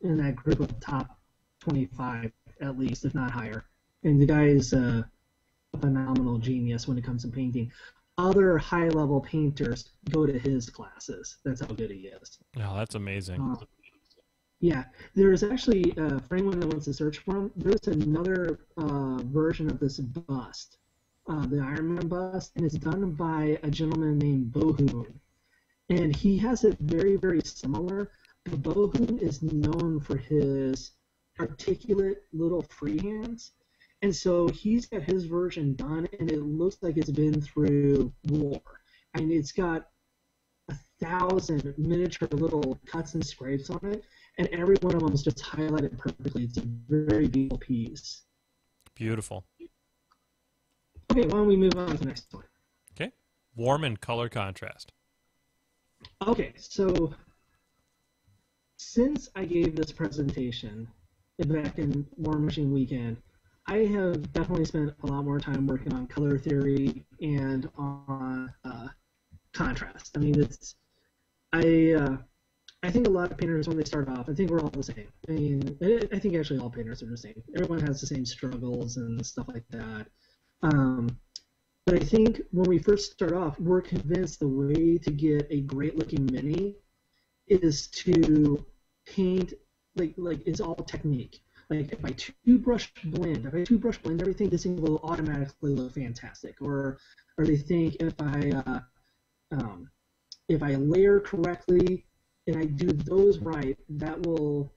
in that group of top 25 at least, if not higher. And the guy is a phenomenal genius when it comes to painting. Other high-level painters go to his classes. That's how good he is. Oh, that's amazing. Yeah, there's actually, for anyone that wants to search for him, there's another version of this bust, the Iron Man bust, and it's done by a gentleman named Bohun. And he has it very, very similar, but Bohun is known for his articulate little freehands. And so he's got his version done, and it looks like it's been through war. I mean, it's got 1,000 miniature little cuts and scrapes on it, and every one of them is just highlighted perfectly. It's a very beautiful piece. Beautiful. Okay, why don't we move on to the next one? Okay. Warm and color contrast. Okay, so since I gave this presentation back in Warmachine weekend, I have definitely spent a lot more time working on color theory and on contrast. I mean, I think a lot of painters, when they start off, I think we're all the same. I mean, I think actually all painters are the same. Everyone has the same struggles and stuff like that. But I think when we first start off, we're convinced the way to get a great-looking mini is to paint, like it's all technique. Like if I two-brush blend everything, this thing will automatically look fantastic. Or they think if I layer correctly and I do those right, that will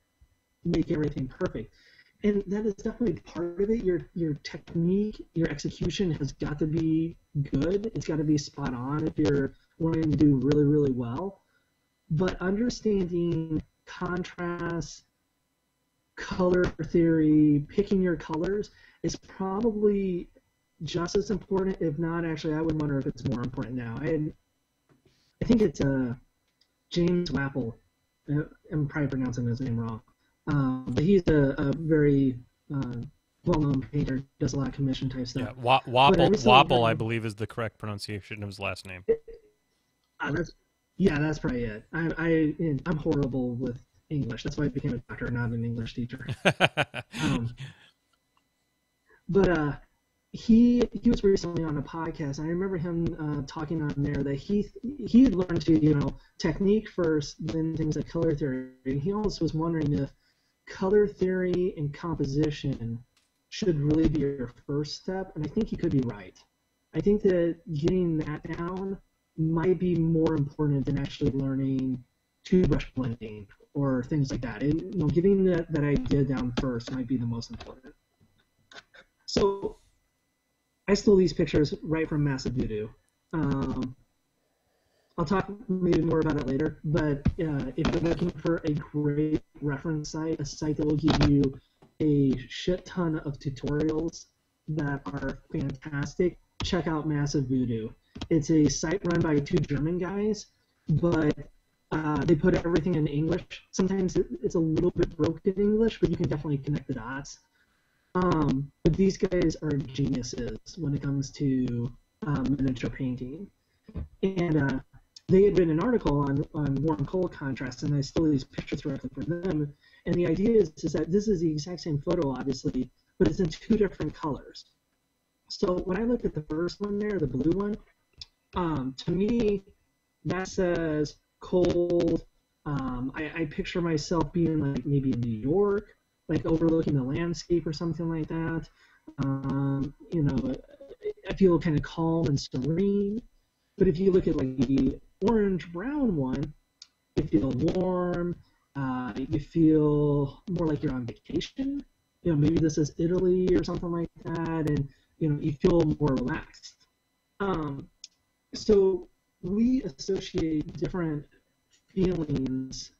make everything perfect. And that is definitely part of it. Your technique, your execution has got to be good. It's got to be spot on if you're wanting to do really, really well. But understanding contrast, color theory, picking your colors is probably just as important, if not actually, I would wonder if it's more important now. I think it's James Wapple. I'm probably pronouncing his name wrong. But he's a very well-known painter, does a lot of commission type stuff. Yeah, Wapple, I believe, is the correct pronunciation of his last name. That's probably it. I'm horrible with English. That's why I became a doctor, not an English teacher. But he was recently on a podcast, and I remember him talking on there that he had learned to technique first, then things like color theory. And he also was wondering if color theory and composition should really be your first step, and I think he could be right. I think that getting that down might be more important than actually learning two-brush blending or things like that. And, getting that idea down first might be the most important. So I stole these pictures right from Massive Voodoo. I'll talk maybe more about it later, but if you're looking for a great reference site, a site that will give you a shit ton of tutorials that are fantastic, check out Massive Voodoo. It's a site run by two German guys, but they put everything in English. Sometimes it's a little bit broken English, but you can definitely connect the dots. But these guys are geniuses when it comes to miniature painting. And they had written an article on warm cold contrast, and I stole these pictures directly from them. And the idea is that this is the exact same photo, obviously, but it's in two different colors. So when I looked at the first one there, the blue one, to me, that says cold. I picture myself being like maybe in New York, like overlooking the landscape or something like that. I feel kind of calm and serene. But if you look at like the orange-brown one, you feel warm. You feel more like you're on vacation. Maybe this is Italy or something like that, and you feel more relaxed. So we associate different feelings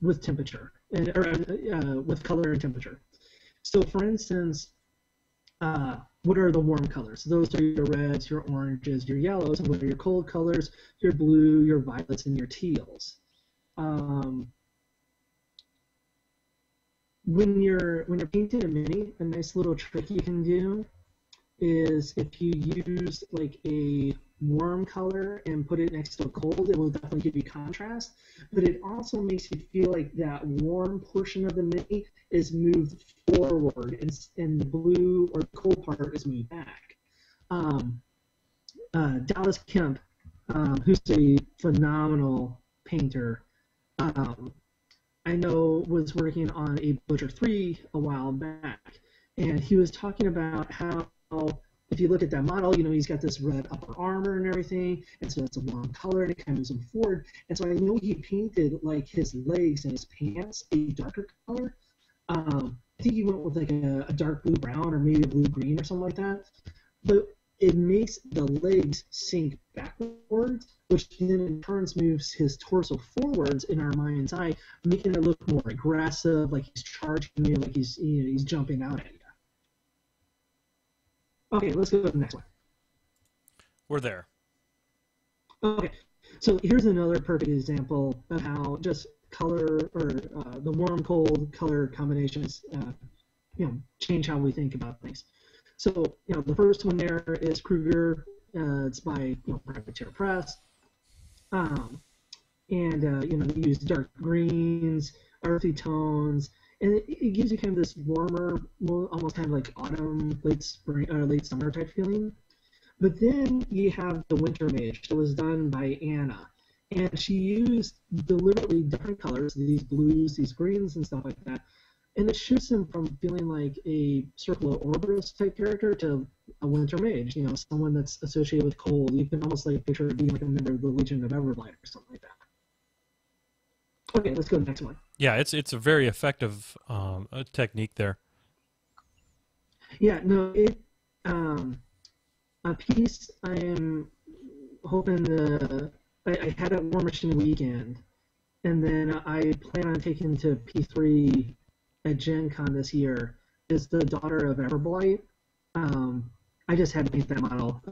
with temperature or with color and temperature. So, for instance, what are the warm colors? Those are your reds, your oranges, your yellows, and what are your cold colors? Your blue, your violets, and your teals. when you're painting a mini, a nice little trick you can do is if you use like a warm color and put it next to a cold, it will definitely give you contrast. But it also makes you feel like that warm portion of the mini is moved forward, and the blue or cold part is moved back. Dallas Kemp, who's a phenomenal painter, I know was working on a Butcher 3 a while back, and he was talking about how if you look at that model, he's got this red upper armor and everything, and so it's a warm color, and it kind of moves him forward. And so I know he painted like his legs and his pants a darker color. I think he went with like a dark blue brown or maybe a blue green or something like that. But it makes the legs sink backwards, which then in turn moves his torso forwards in our mind's eye, making it look more aggressive, like he's charging you, like he's jumping out at you. Okay, let's go to the next one. We're there. Okay, so here's another perfect example of how just color or the warm-cold color combinations, change how we think about things. So, the first one there is Kruger. It's by Privateer Press, and they use dark greens, earthy tones. And it gives you kind of this warmer, almost kind of like autumn, late spring, or late summer type feeling. But then you have the Winter Mage that was done by Anna. And she used deliberately different colors, these blues, these greens, and stuff like that. And it shifts him from feeling like a Circle of Orberus type character to a Winter Mage, someone that's associated with cold. You can almost like picture it being like a member of the Legion of Everblight or something like that. Okay, let's go to the next one. Yeah, it's a very effective technique there. Yeah, no, a piece I am hoping I had a Warmachine weekend, and then I plan on taking to P3 at Gen Con this year, is the Daughter of Everblight. I just had to paint that model.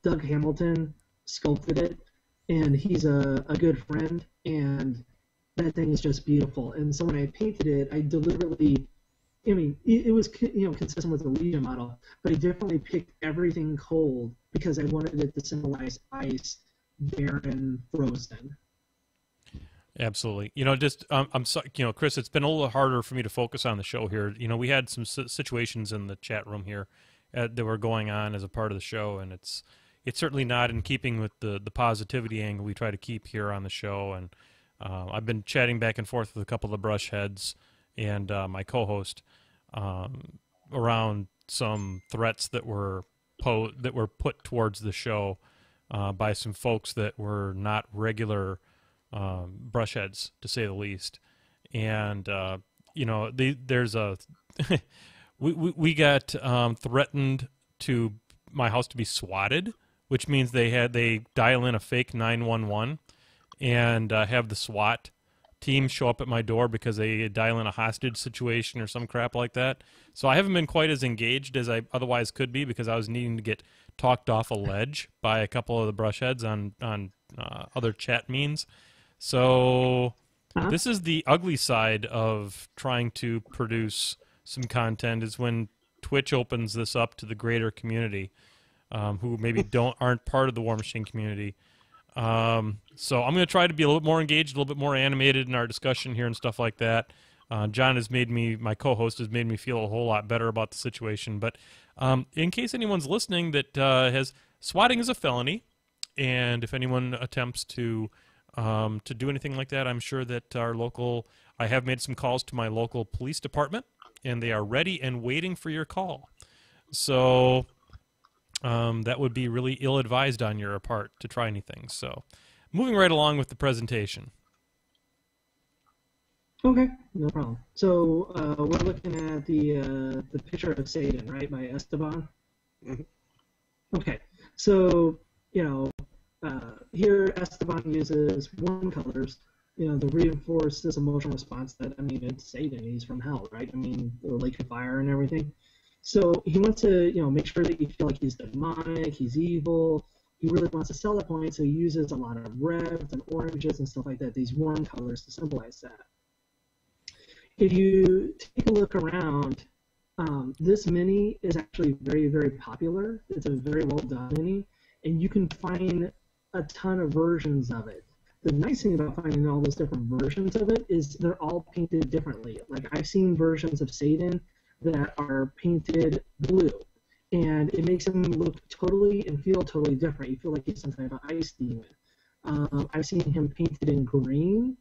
Doug Hamilton sculpted it, and he's a good friend, and that thing is just beautiful. And so when I painted it, I deliberately, it was consistent with the Legion model, but I definitely picked everything cold because I wanted it to symbolize ice, barren, frozen. Absolutely. I'm sorry, Chris, it's been a little harder for me to focus on the show here. We had some situations in the chat room here that were going on as a part of the show, and it's certainly not in keeping with the positivity angle we try to keep here on the show. And I've been chatting back and forth with a couple of the Brushheads and my co-host around some threats that were put towards the show by some folks that were not regular Brushheads, to say the least. And there's a we got threatened to my house to be swatted, which means they dial in a fake 911 and have the SWAT team show up at my door because they dial in a hostage situation or some crap like that. So I haven't been quite as engaged as I otherwise could be because I was needing to get talked off a ledge by a couple of the Brushheads on other chat means. So this is the ugly side of trying to produce some content, is when Twitch opens this up to the greater community who maybe aren't part of the Warmachine community. So I'm going to try to be a little bit more engaged, a little bit more animated in our discussion here and stuff like that. John has my co-host has made me feel a whole lot better about the situation. But in case anyone's listening that swatting is a felony, and if anyone attempts to do anything like that, I'm sure that I have made some calls to my local police department, and they are ready and waiting for your call. So that would be really ill-advised on your part to try anything. So moving right along with the presentation. Okay, no problem. So we're looking at the picture of Satan, right, by Esteban? Mm-hmm. Okay, so, here Esteban uses warm colors, to reinforce this emotional response that, it's Satan, he's from hell, right? The lake of fire and everything. So he wants to, make sure that you feel like he's demonic, he's evil. He really wants to sell that point, so he uses a lot of reds and oranges and stuff like that, these warm colors to symbolize that. if you take a look around, this mini is actually very, very popular. It's a very well done mini, and you can find a ton of versions of it. The nice thing about finding all those different versions of it is they're all painted differently. Like, I've seen versions of Satan that are painted blue, and it makes him look totally and feel totally different. You feel like he's some type of ice demon. I've seen him painted in green,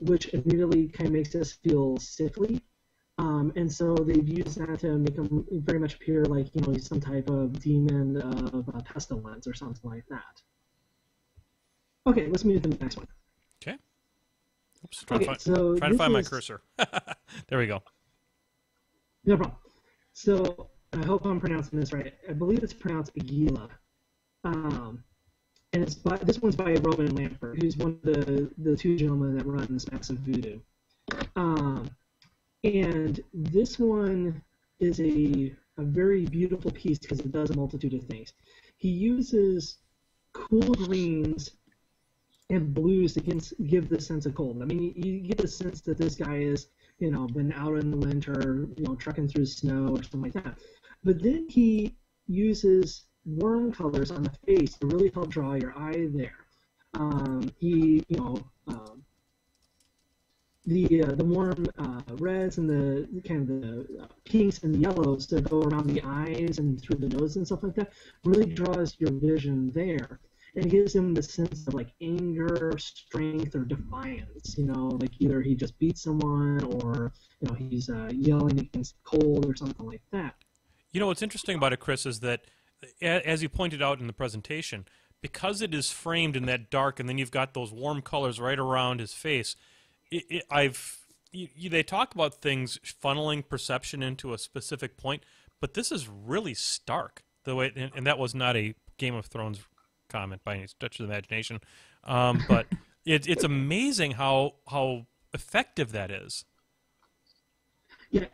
which immediately kind of makes us feel sickly. And so they've used that to make him very much appear like, you know, he's some type of demon of pestilence or something like that. Okay, let's move to the next one. Okay. Oops, trying to find my cursor. There we go. No problem. So I hope I'm pronouncing this right. I believe it's pronounced Aguila. And this one's by Roman Lampert, who's one of the two gentlemen that run Smacks of Voodoo. And this one is a very beautiful piece because it does a multitude of things. He uses cool greens and blues to give the sense of cold. I mean, you get the sense that this guy is, you know, been out in the winter, you know, trekking through snow or something like that. But then he uses warm colors on the face to really help draw your eye there. The warm reds and the kind of the pinks and yellows that go around the eyes and through the nose and stuff like that really draws your vision there. And it gives him the sense of like anger, strength, or defiance. You know, like either he just beat someone or, you know, he's yelling against cold or something like that. You know, what's interesting about it, Chris, is that, as you pointed out in the presentation, because it is framed in that dark and then you've got those warm colors right around his face, they talk about things funneling perception into a specific point, but this is really stark. The way, and that was not a Game of Thrones comment by any stretch of the imagination, but it's amazing how effective that is. Yeah,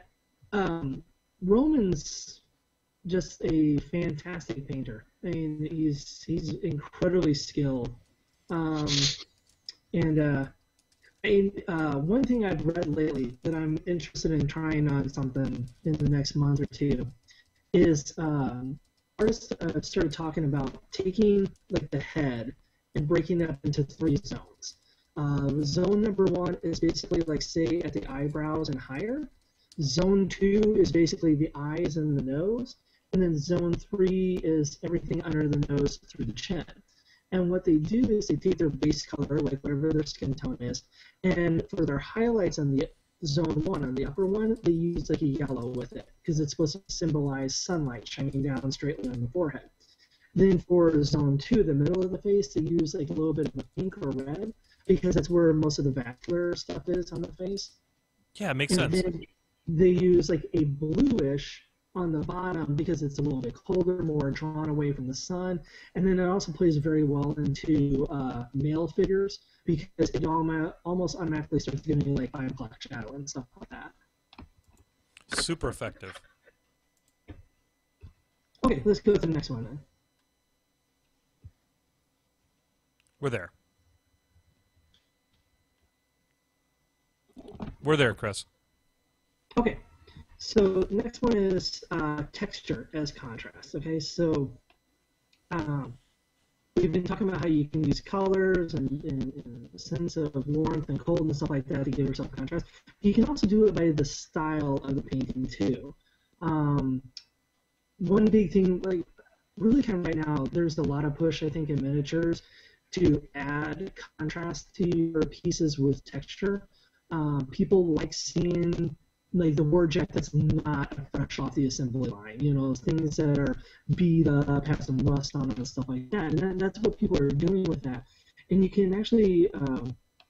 Roman's just a fantastic painter. I mean, he's incredibly skilled, one thing I've read lately that I'm interested in trying on something in the next month or two is artists started talking about taking like the head and breaking it up into 3 zones. Zone number 1 is basically like, say, at the eyebrows and higher. Zone 2 is basically the eyes and the nose. And then zone 3 is everything under the nose through the chin. And what they do is they take their base color, like whatever their skin tone is, and for their highlights on the zone 1, on the upper one, they use like a yellow with it, because it's supposed to symbolize sunlight shining down straightly on the forehead. Then for zone 2, the middle of the face, they use like a little bit of a pink or red, because that's where most of the vascular stuff is on the face. Yeah, it makes sense. Then they use like a bluish on the bottom because it's a little bit colder, more drawn away from the sun, and then it also plays very well into male figures because it almost automatically starts giving you like 5 o'clock shadow and stuff like that. Super effective. Okay, let's go to the next one then. We're there. We're there, Chris. Okay. So next one is texture as contrast. Okay, so we've been talking about how you can use colors and a sense of warmth and cold and stuff like that to give yourself contrast. You can also do it by the style of the painting too. One big thing, like really kind of right now, there's a lot of push, I think, in miniatures to add contrast to your pieces with texture. People like seeing like the warjack that's not fresh off the assembly line, you know, things that are beat up, have some rust on them and stuff like that. And that's what people are doing with that. And you can actually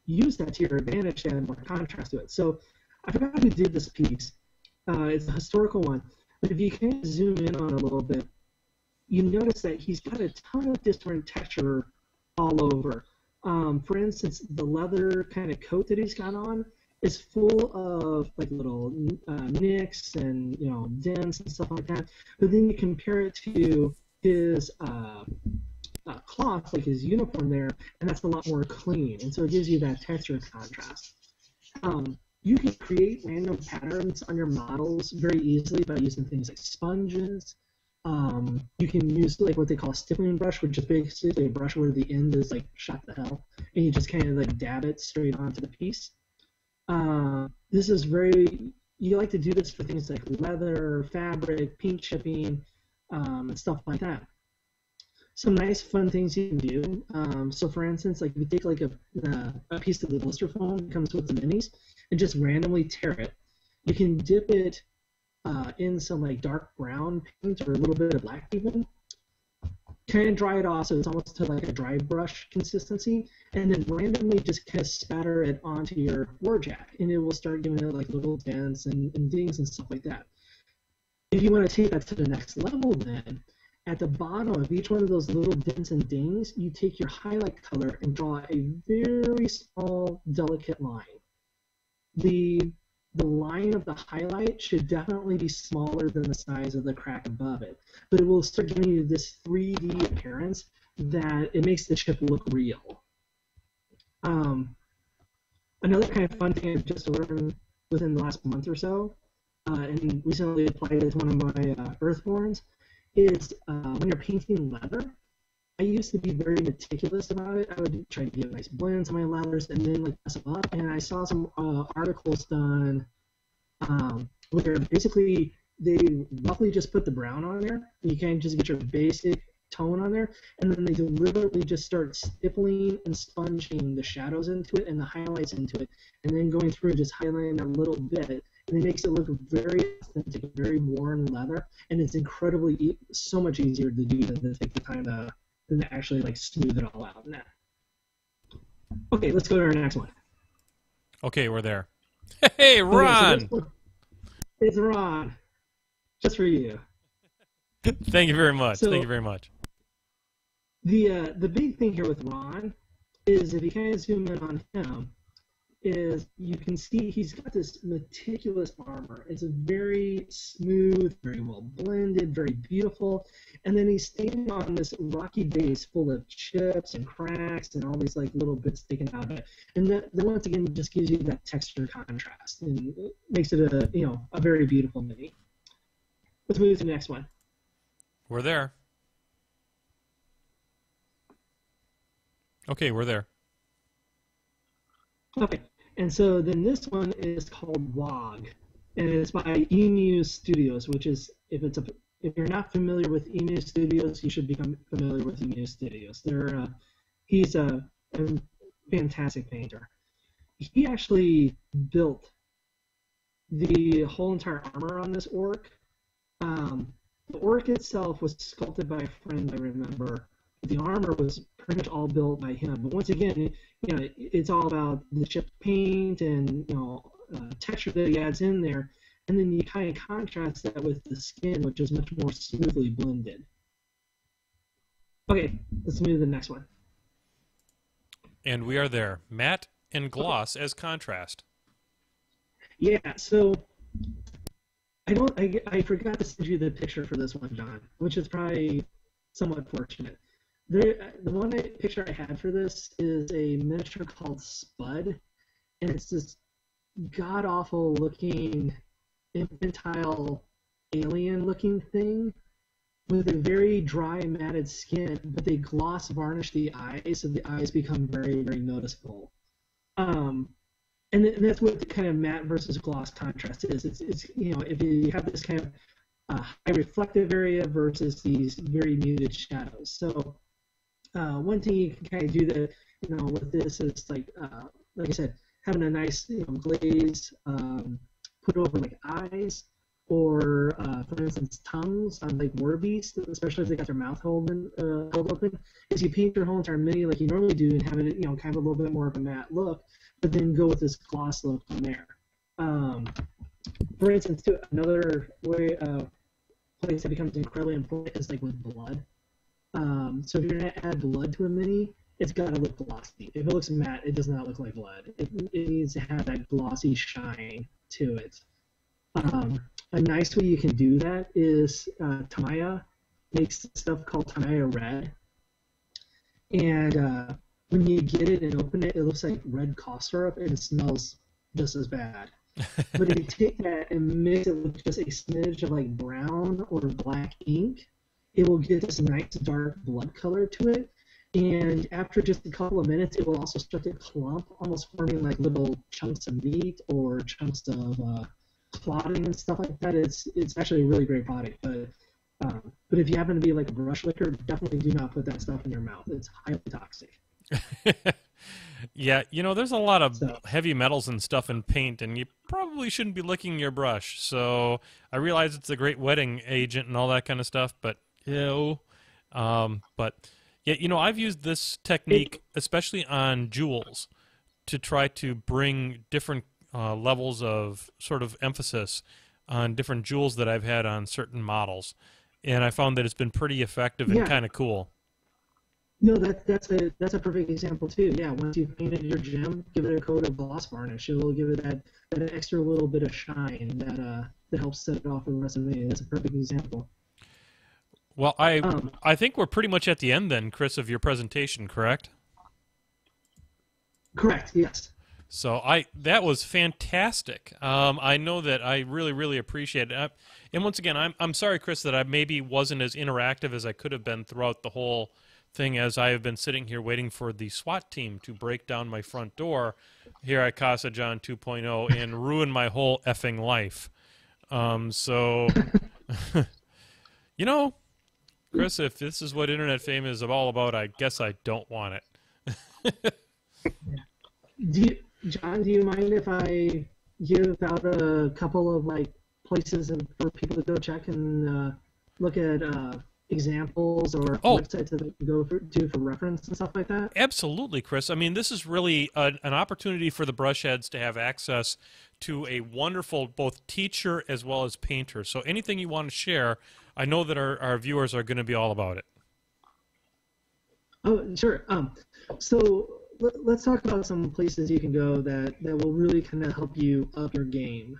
use that to your advantage to add more contrast to it. So I forgot who did this piece. It's a historical one. But if you kind of zoom in on it a little bit, you notice that he's got a ton of different texture all over. For instance, the leather kind of coat that he's got on is full of like little nicks and, you know, dents and stuff like that. But then you compare it to his cloth, like his uniform there, and that's a lot more clean. And so it gives you that texture contrast. you can create random patterns on your models very easily by using things like sponges. You can use like what they call a stippling brush, which is basically a brush where the end is like shot to hell, and you just kind of like dab it straight onto the piece. This is you like to do this for things like leather, fabric, paint chipping, and stuff like that. Some nice fun things you can do. So for instance, like if you take like a piece of the blister foam that comes with the minis and just randomly tear it, you can dip it in some like dark brown paint or a little bit of black even. Kind of dry it off so it's almost to like a dry brush consistency, and then randomly just kind of spatter it onto your warjack, and it will start giving it like little dents and dings and stuff like that. If you want to take that to the next level, then at the bottom of each one of those little dents and dings, you take your highlight color and draw a very small, delicate line. The line of the highlight should definitely be smaller than the size of the crack above it, but it will start giving you this 3D appearance that it makes the chip look real. Another kind of fun thing I've just learned within the last month or so, and recently applied it to one of my Earthborns, is when you're painting leather. I used to be very meticulous about it. I would try to get nice blends on my leathers and then like mess them up. And I saw some articles done where basically they roughly just put the brown on there. You can just get your basic tone on there, and then they deliberately just start stippling and sponging the shadows into it and the highlights into it, and then going through and just highlighting a little bit. And it makes it look very authentic, very worn leather, and it's incredibly so much easier to do than to take the time to actually like smooth it all out. Nah. Okay, let's go to our next one. Okay, we're there. Hey, Ron! Okay, so it's Ron. Just for you. Thank you very much. So, thank you very much. The big thing here with Ron is if you kind of zoom in on him, is you can see he's got this meticulous armor. It's a very smooth, very well blended, very beautiful. And then he's standing on this rocky base full of chips and cracks and all these like little bits sticking out of it. And that once again just gives you that texture contrast and it makes it a very beautiful mini. Let's move to the next one. We're there. Okay, we're there. Okay. And so then this one is called WOG, and it's by Emu Studios, which is if you're not familiar with Emu Studios, you should become familiar with Emu Studios. He's a fantastic painter. He actually built the whole entire armor on this orc. The orc itself was sculpted by a friend, I remember. The armor was pretty much all built by him. But once again, it's all about the chip paint and texture that he adds in there, and then you kind of contrast that with the skin, which is much more smoothly blended. Okay, let's move to the next one. And we are there. Matte and gloss as contrast. Yeah. So I forgot to send you the picture for this one, John, which is probably somewhat fortunate. The one picture I had for this is a miniature called Spud, and it's this god-awful looking, infantile, alien-looking thing with a very dry, matted skin, but they gloss varnish the eyes, so the eyes become very, very noticeable. And that's what the kind of matte versus gloss contrast is. It's if you have this kind of high reflective area versus these very muted shadows. So one thing you can kind of do with this is like I said, having a nice glaze put over like eyes, or for instance tongues on like Warbeasts, especially if they got their mouth held open. Is you paint your whole entire mini like you normally do and have it kind of a little bit more of a matte look, but then go with this gloss look on there. For instance, too, another way place that becomes incredibly important is like with blood. So if you're going to add blood to a mini, it's got to look glossy. If it looks matte, it does not look like blood. It needs to have that glossy shine to it. A nice way you can do that is Tamiya makes stuff called Tamiya Red. And when you get it and open it, it looks like red cough syrup, and it smells just as bad. But if you take that and mix it with just a smidge of like brown or black ink, it will get this nice dark blood color to it. And after just a couple of minutes, it will also start to clump, almost forming like little chunks of meat or chunks of clotting and stuff like that. It's actually a really great product. But if you happen to be like a brush licker, definitely do not put that stuff in your mouth. It's highly toxic. Yeah, there's a lot of heavy metals and stuff in paint, and you probably shouldn't be licking your brush. So I realize it's a great wetting agent and all that kind of stuff, but but yeah, I've used this technique, especially on jewels, to try to bring different levels of sort of emphasis on different jewels that I've had on certain models, and I found that it's been pretty effective and kind of cool. No, that's a perfect example too. Yeah, once you've painted your gem, give it a coat of gloss varnish. It will give it that extra little bit of shine that helps set it off for the rest of the day. That's a perfect example. Well, I think we're pretty much at the end then, Chris, of your presentation, correct? Correct. Yes. So that was fantastic. I know that I really, really appreciate it. And once again, I'm sorry, Chris, that I maybe wasn't as interactive as I could have been throughout the whole thing, as I have been sitting here waiting for the SWAT team to break down my front door here at Casa John 2.0 and ruin my whole effing life. So, Chris, if this is what internet fame is all about, I guess I don't want it. John, do you mind if I give out a couple of like places for people to go check and look at examples or websites that they can go to for reference and stuff like that? Absolutely, Chris. I mean, this is really an opportunity for the Brushheads to have access to a wonderful both teacher as well as painter. So anything you want to share, I know that our viewers are going to be all about it. Oh, sure. So let's talk about some places you can go that will really kind of help you up your game.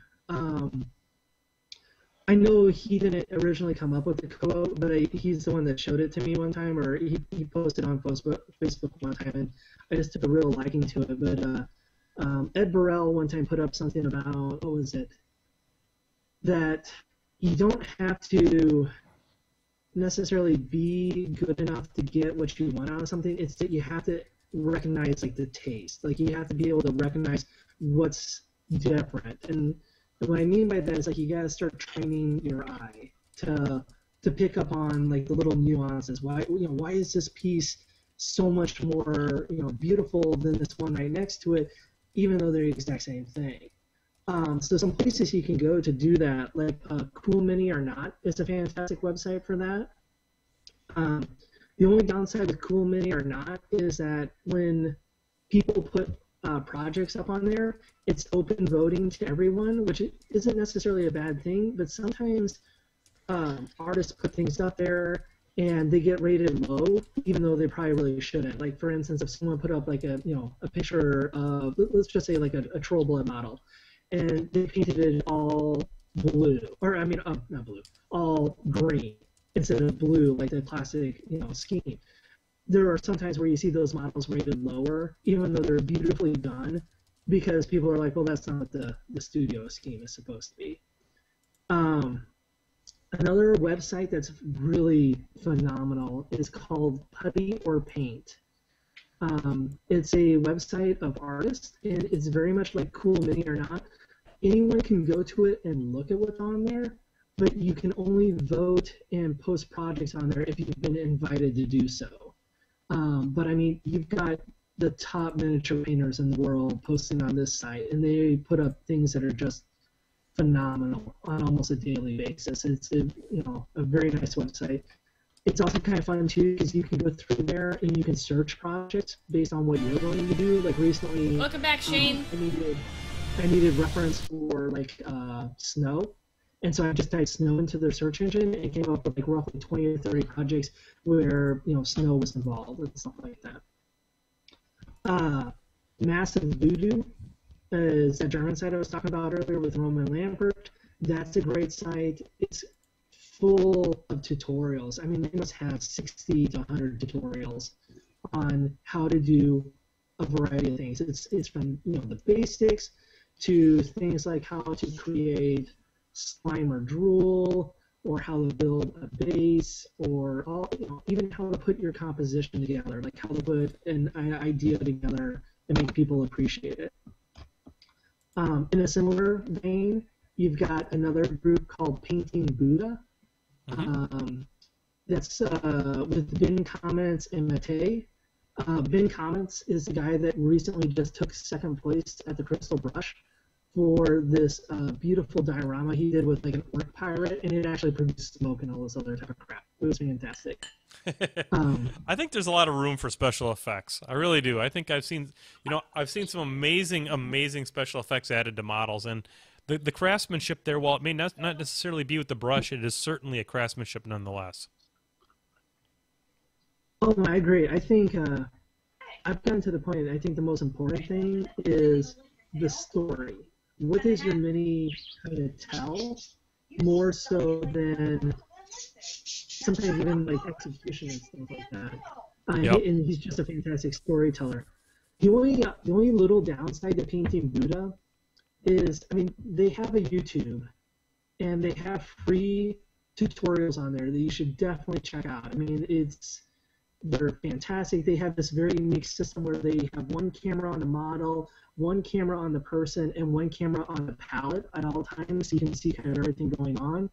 I know he didn't originally come up with the quote, but he's the one that showed it to me one time, or he posted on Facebook one time, and I just took a real liking to it. But Ed Burrell one time put up something about, what was it? That you don't have to necessarily be good enough to get what you want out of something. It's that you have to recognize like the taste. Like you have to be able to recognize what's different. And what I mean by that is like you gotta start training your eye to pick up on like the little nuances. Why is this piece so much more beautiful than this one right next to it, even though they're the exact same thing. So some places you can go to do that, like Cool Mini or Not, is a fantastic website for that. The only downside with Cool Mini or Not is that when people put projects up on there, it's open voting to everyone, which isn't necessarily a bad thing, but sometimes artists put things up there and they get rated low, even though they probably really shouldn't. Like, for instance, if someone put up like a picture of, let's just say like a Troll Blood model, and they painted it all blue, or not blue, all green instead of blue, like the classic scheme. There are sometimes where you see those models rated lower, even though they're beautifully done, because people are like, well, that's not what the studio scheme is supposed to be. Another website that's really phenomenal is called Putty or Paint. It's a website of artists, and it's very much like Cool Mini or Not. Anyone can go to it and look at what's on there, but you can only vote and post projects on there if you've been invited to do so. But I mean, you've got the top miniature painters in the world posting on this site, and they put up things that are just phenomenal on almost a daily basis. It's a very nice website. It's also kind of fun too because you can go through there and you can search projects based on what you're going to do. Like recently, welcome back, Shane. I needed reference for like snow. And so I just typed snow into their search engine, and it came up with like roughly 20 or 30 projects where snow was involved and stuff like that. Massive Voodoo is that German site I was talking about earlier with Roman Lampert. That's a great site. It's full of tutorials. I mean, they must have 60 to 100 tutorials on how to do a variety of things. It's from the basics to things like how to create slime or drool, or how to build a base, or even how to put your composition together, like how to put an idea together and make people appreciate it. In a similar vein, you've got another group called Painting Buddha. That's with Ben Comments and Mate. Ben Comments is the guy that recently just took second place at the Crystal Brush for this beautiful diorama he did with like an orc pirate, and it actually produced smoke and all this other type of crap. It was fantastic. I think there's a lot of room for special effects. I really do. I think I've seen some amazing special effects added to models, and the craftsmanship there, while it may not necessarily be with the brush, it is certainly a craftsmanship nonetheless. Oh, I agree. I think I've gotten to the point that I think the most important thing is the story. What does your mini kind of tell, more so than sometimes even like execution and stuff like that. Yep. And he's just a fantastic storyteller. The only little downside to Painting Buddha is, I mean, they have a YouTube, and they have free tutorials on there that you should definitely check out. I mean, they're fantastic. They have this very unique system where they have one camera on the model, one camera on the person, and one camera on the palette at all times, so you can see kind of everything going on.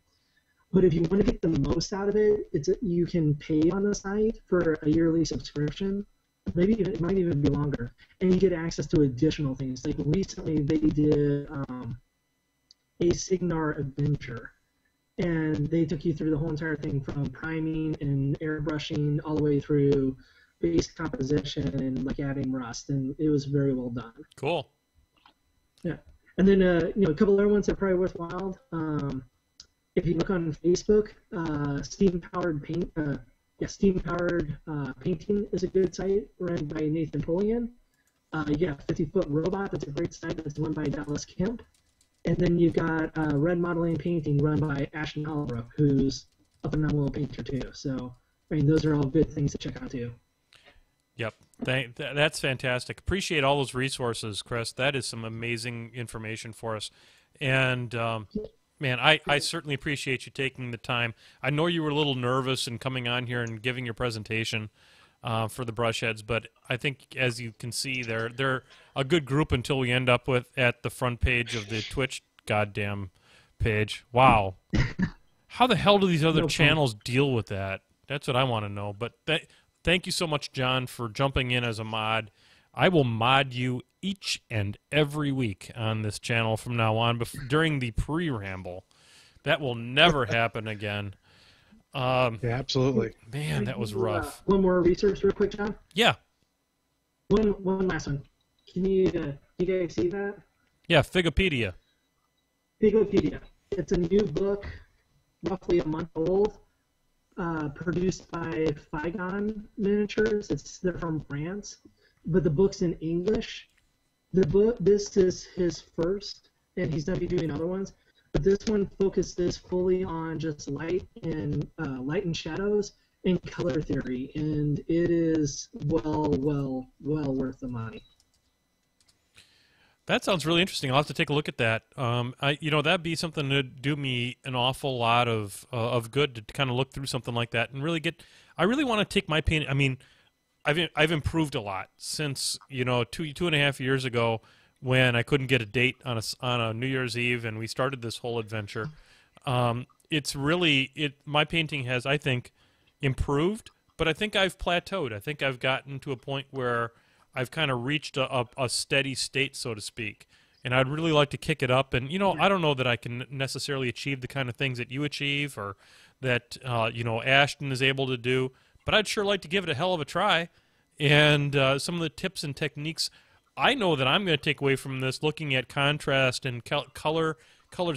But if you want to get the most out of it, you can pay on the site for a yearly subscription. Maybe it might even be longer, and you get access to additional things. Like recently, they did a Signar adventure, and they took you through the whole entire thing from priming and airbrushing all the way through base composition and like adding rust, and it was very well done. Cool. Yeah, and then a couple other ones that are probably worthwhile. If you look on Facebook, Steam Powered Painting is a good site run by Nathan Polian. You got 50-Foot Robot. That's a great site. That's run by Dallas Kemp. And then you've got Red Modeling Painting run by Ashton Holbrook, who's a phenomenal painter too. So, I mean, those are all good things to check out too. Yep, that's fantastic. Appreciate all those resources, Chris. That is some amazing information for us. And man, I certainly appreciate you taking the time. I know you were a little nervous in coming on here and giving your presentation for the Brushheads, but I think, as you can see, they're a good group until we end up at the front page of the Twitch goddamn page. Wow. How the hell do these other channels deal with that? That's what I want to know. But thank you so much, John, for jumping in as a mod. I will mod you each and every week on this channel from now on during the pre-ramble. That will never happen again. Yeah, absolutely. Man, that was rough. One more research real quick, John? Yeah. One last one. Can you guys see that? Yeah, Figopedia. Figopedia. It's a new book, roughly a month old, produced by Figon Miniatures. They're from France, but the book's in English. This is his first, and he's going to be doing other ones. But this one focuses fully on just light and shadows and color theory, and it is well worth the money. That sounds really interesting. I'll have to take a look at that. That'd be something to do me an awful lot of good to kind of look through something like that and really get. I really want to take my painting. I mean, I've improved a lot since 2.5 years ago, when I couldn't get a date on a New Year's Eve, and we started this whole adventure. It's really my painting has, I think, improved, but I think I've plateaued. I think I've gotten to a point where I've kind of reached a steady state, so to speak, and I'd really like to kick it up. And I don't know that I can necessarily achieve the kind of things that you achieve, or that Ashton is able to do, but I'd sure like to give it a hell of a try. And some of the tips and techniques I know that I'm going to take away from this, looking at contrast and colors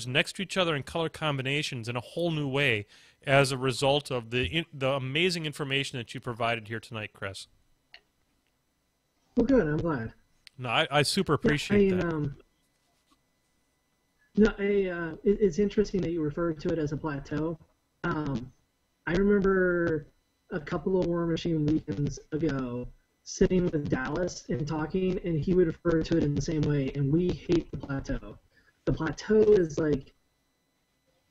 next to each other and color combinations in a whole new way as a result of the amazing information that you provided here tonight, Chris. Well, good. I'm glad. No, I super appreciate that. It's interesting that you referred to it as a plateau. I remember a couple of Warmachine weekends ago, sitting with Dallas and talking, and he would refer to it in the same way. And we hate the plateau. The plateau is like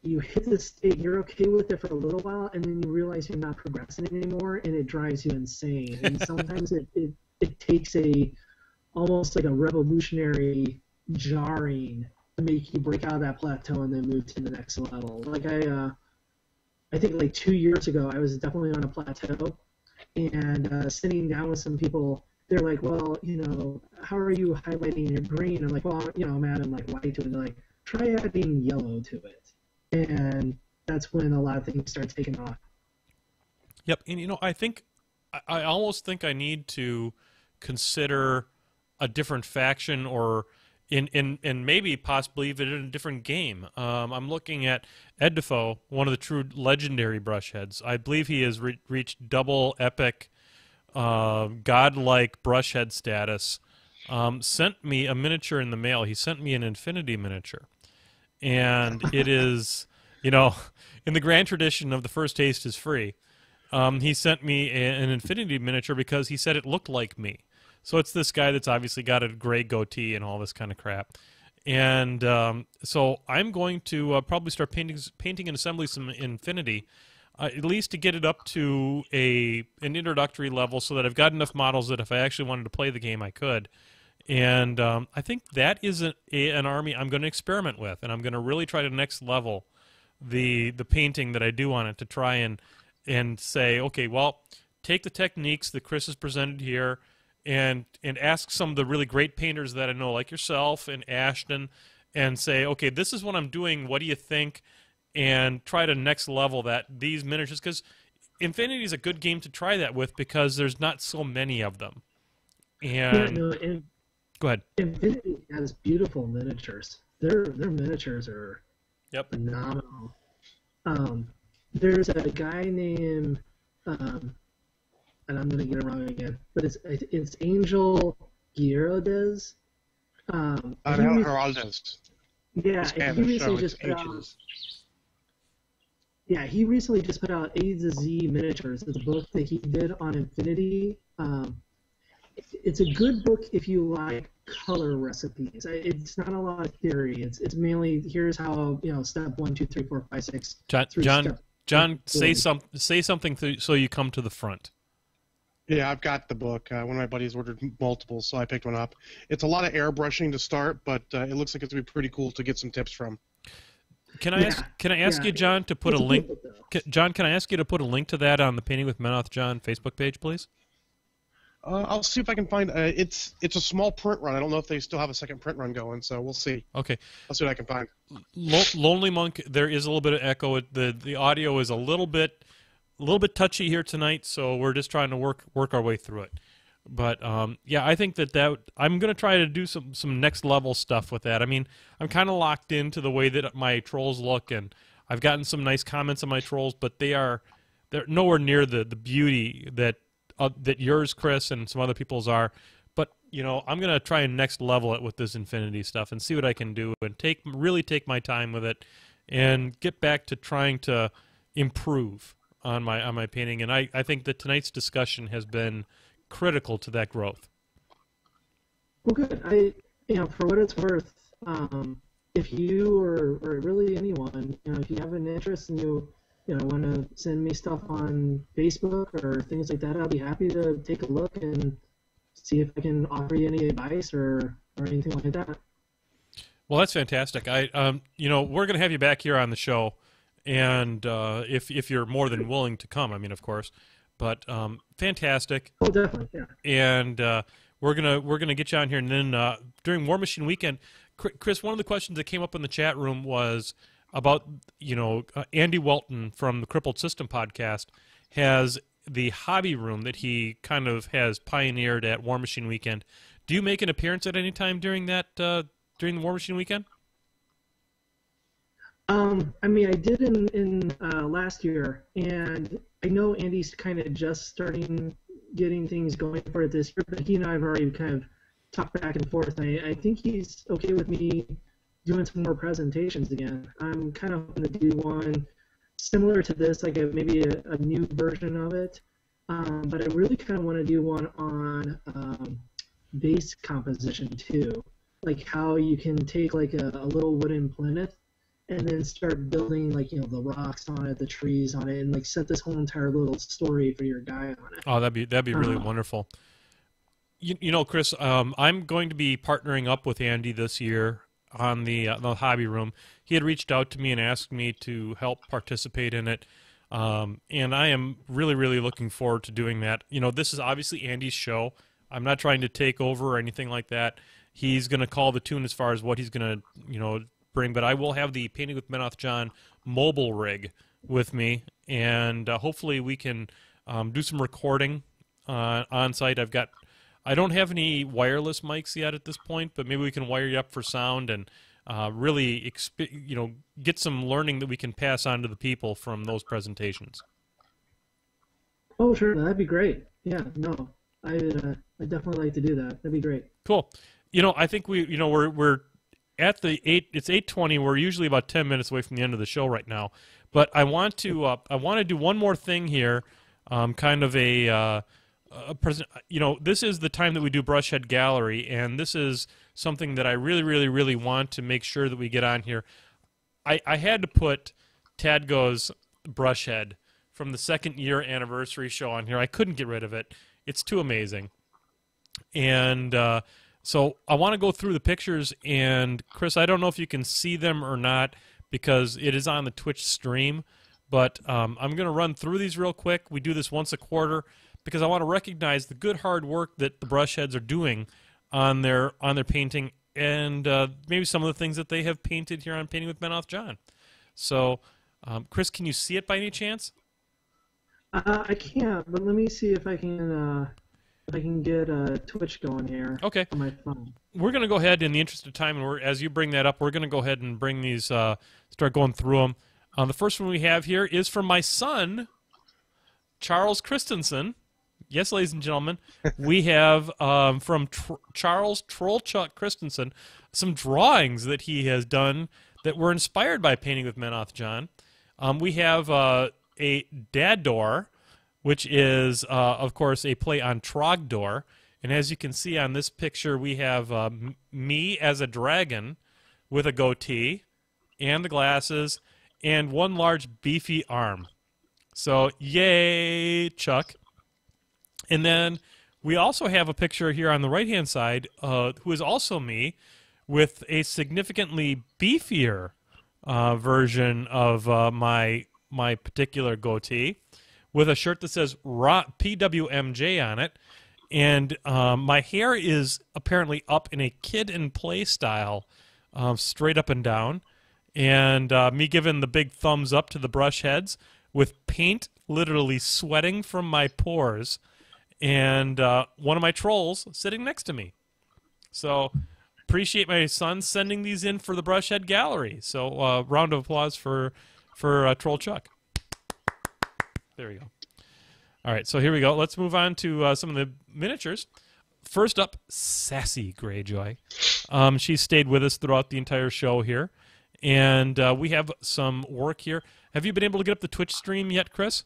you hit this state, you're okay with it for a little while, and then you realize you're not progressing anymore, and it drives you insane. And sometimes it takes almost like a revolutionary jarring to make you break out of that plateau and then move to the next level. Like I think like 2 years ago, I was definitely on a plateau, and sitting down with some people, they're like, well, how are you highlighting your green? I'm like, well, I'm adding like white to it. They're like, try adding yellow to it. And that's when a lot of things start taking off. Yep, and I almost think I need to consider a different faction, or in maybe possibly even in a different game. I'm looking at Ed Defoe, one of the true legendary Brushheads. I believe he has reached double epic, godlike Brushhead status. Sent me a miniature in the mail. He sent me an Infinity miniature. And it is, in the grand tradition of the first taste is free, he sent me an Infinity miniature because he said it looked like me. So it's this guy that's obviously got a gray goatee and all this kind of crap. And so I'm going to probably start painting and assembling some Infinity, at least to get it up to an introductory level so that I've got enough models that if I actually wanted to play the game, I could. And I think that is an army I'm going to experiment with, and I'm going to really try to next level the painting that I do on it to try and say, okay, well, take the techniques that Chris has presented here and ask some of the really great painters that I know, like yourself and Ashton, and say, okay, this is what I'm doing. What do you think? And try to next level these miniatures, because Infinity is a good game to try that with because there's not so many of them. And go ahead. Infinity has beautiful miniatures. Their miniatures are phenomenal. There's a guy named, and I'm going to get it wrong again, but it's Angel Guiraldez. Heraldez. Yeah, and he recently just put out. Yeah, he recently just put out A to Z Miniatures. It's a book that he did on Infinity. It's a good book if you like color recipes. It's not a lot of theory. It's mainly here's how step 1, 2, 3, 4, 5, 6. John, say something so you come to the front. Yeah, I've got the book. One of my buddies ordered multiple, so I picked one up. It's a lot of airbrushing to start, but it looks like it's going to be pretty cool to get some tips from. Can I ask you, John, to put a link? John, can I ask you to put a link to that on the Painting with Menoth John Facebook page, please? I'll see if I can find. It's a small print run. I don't know if they still have a second print run going, so we'll see. Okay. I'll see what I can find. Lonely Monk, there is a little bit of echo. The audio is a little bit touchy here tonight, so we're just trying to work our way through it. But yeah, I think that I'm going to try to do some next level stuff with that. I mean, I'm kind of locked into the way that my trolls look, and I've gotten some nice comments on my trolls, but they're nowhere near the beauty that yours, Chris, and some other people's are. But I'm going to try and next level it with this Infinity stuff and see what I can do, and really take my time with it, and get back to trying to improve on my painting. And I think that tonight's discussion has been critical to that growth. Well, good. For what it's worth, if you or really anyone, if you have an interest and you want to send me stuff on Facebook or things like that, I'll be happy to take a look and see if I can offer you any advice or anything like that. Well, that's fantastic. We're going to have you back here on the show, and if you're more than willing to come, I mean, of course. But fantastic. Oh, definitely, yeah. And we're gonna get you on here, and then during Warmachine weekend, Chris, one of the questions that came up in the chat room was about Andy Welton from the Crippled System podcast has the hobby room that he kind of has pioneered at Warmachine weekend. Do you make an appearance at any time during that during the Warmachine weekend? I mean, I did in last year, and I know Andy's kind of just getting things going for it this year, but he and I have already kind of talked back and forth. I think he's okay with me doing some more presentations again. I'm kind of going to do one similar to this, like maybe a new version of it, But I really kind of want to do one on base composition too, like how you can take like a little wooden plinth and then start building like the rocks on it, the trees on it, and like set this whole entire little story for your guy on it. Oh, that'd be really wonderful. You know, Chris, I'm going to be partnering up with Andy this year on the hobby room. He had reached out to me and asked me to help participate in it, and I am really, really looking forward to doing that. You know, this is obviously Andy's show. I'm not trying to take over or anything like that. He's going to call the tune as far as what he's going to, bring, but I will have the Painting with Menoth John mobile rig with me, and hopefully we can do some recording on site. I don't have any wireless mics yet at this point, but maybe we can wire you up for sound and really, get some learning that we can pass on to the people from those presentations. Oh, sure, that'd be great. Yeah, no, I'd definitely like to do that. That'd be great. Cool. I think we're at the 8. It's 8:20. We're usually about 10 minutes away from the end of the show right now, but I want to do one more thing here, kind of this is the time that we do Brushhead Gallery, and this is something that I really, really, really want to make sure that we get on here. I had to put Tadgo's Brushhead from the 2nd year anniversary show on here. I couldn't get rid of it. It's too amazing. And so I want to go through the pictures, and Chris, I don't know if you can see them or not because it is on the Twitch stream, but I'm going to run through these real quick. We do this once a quarter because I want to recognize the good hard work that the Brushheads are doing on their painting, and maybe some of the things that they have painted here on Painting with Menoth John. So, Chris, can you see it by any chance? I can't, but let me see if I can get Twitch going here. Okay. On my phone. We're going to go ahead, in the interest of time, and as you bring that up, we're going to go ahead and bring these, start going through them. The first one we have here is from my son, Charles Christensen. Yes, ladies and gentlemen, we have from Charles Trollchuck Christensen some drawings that he has done that were inspired by Painting with Menoth John. We have a Dador, which is, of course, a play on Trogdor. And as you can see on this picture, we have me as a dragon with a goatee and the glasses and one large beefy arm. So, yay, Chuck. And then we also have a picture here on the right-hand side who is also me with a significantly beefier version of my particular goatee with a shirt that says PWMJ on it. And my hair is apparently up in a kid and play style, straight up and down. And me giving the big thumbs up to the brush heads with paint literally sweating from my pores. And one of my trolls sitting next to me. So appreciate my son sending these in for the Brushhead Gallery. So round of applause for Troll Chuck. There we go. All right, so here we go. Let's move on to some of the miniatures. First up, Sassy Greyjoy. She stayed with us throughout the entire show here. And we have some work here. Have you been able to get up the Twitch stream yet, Chris?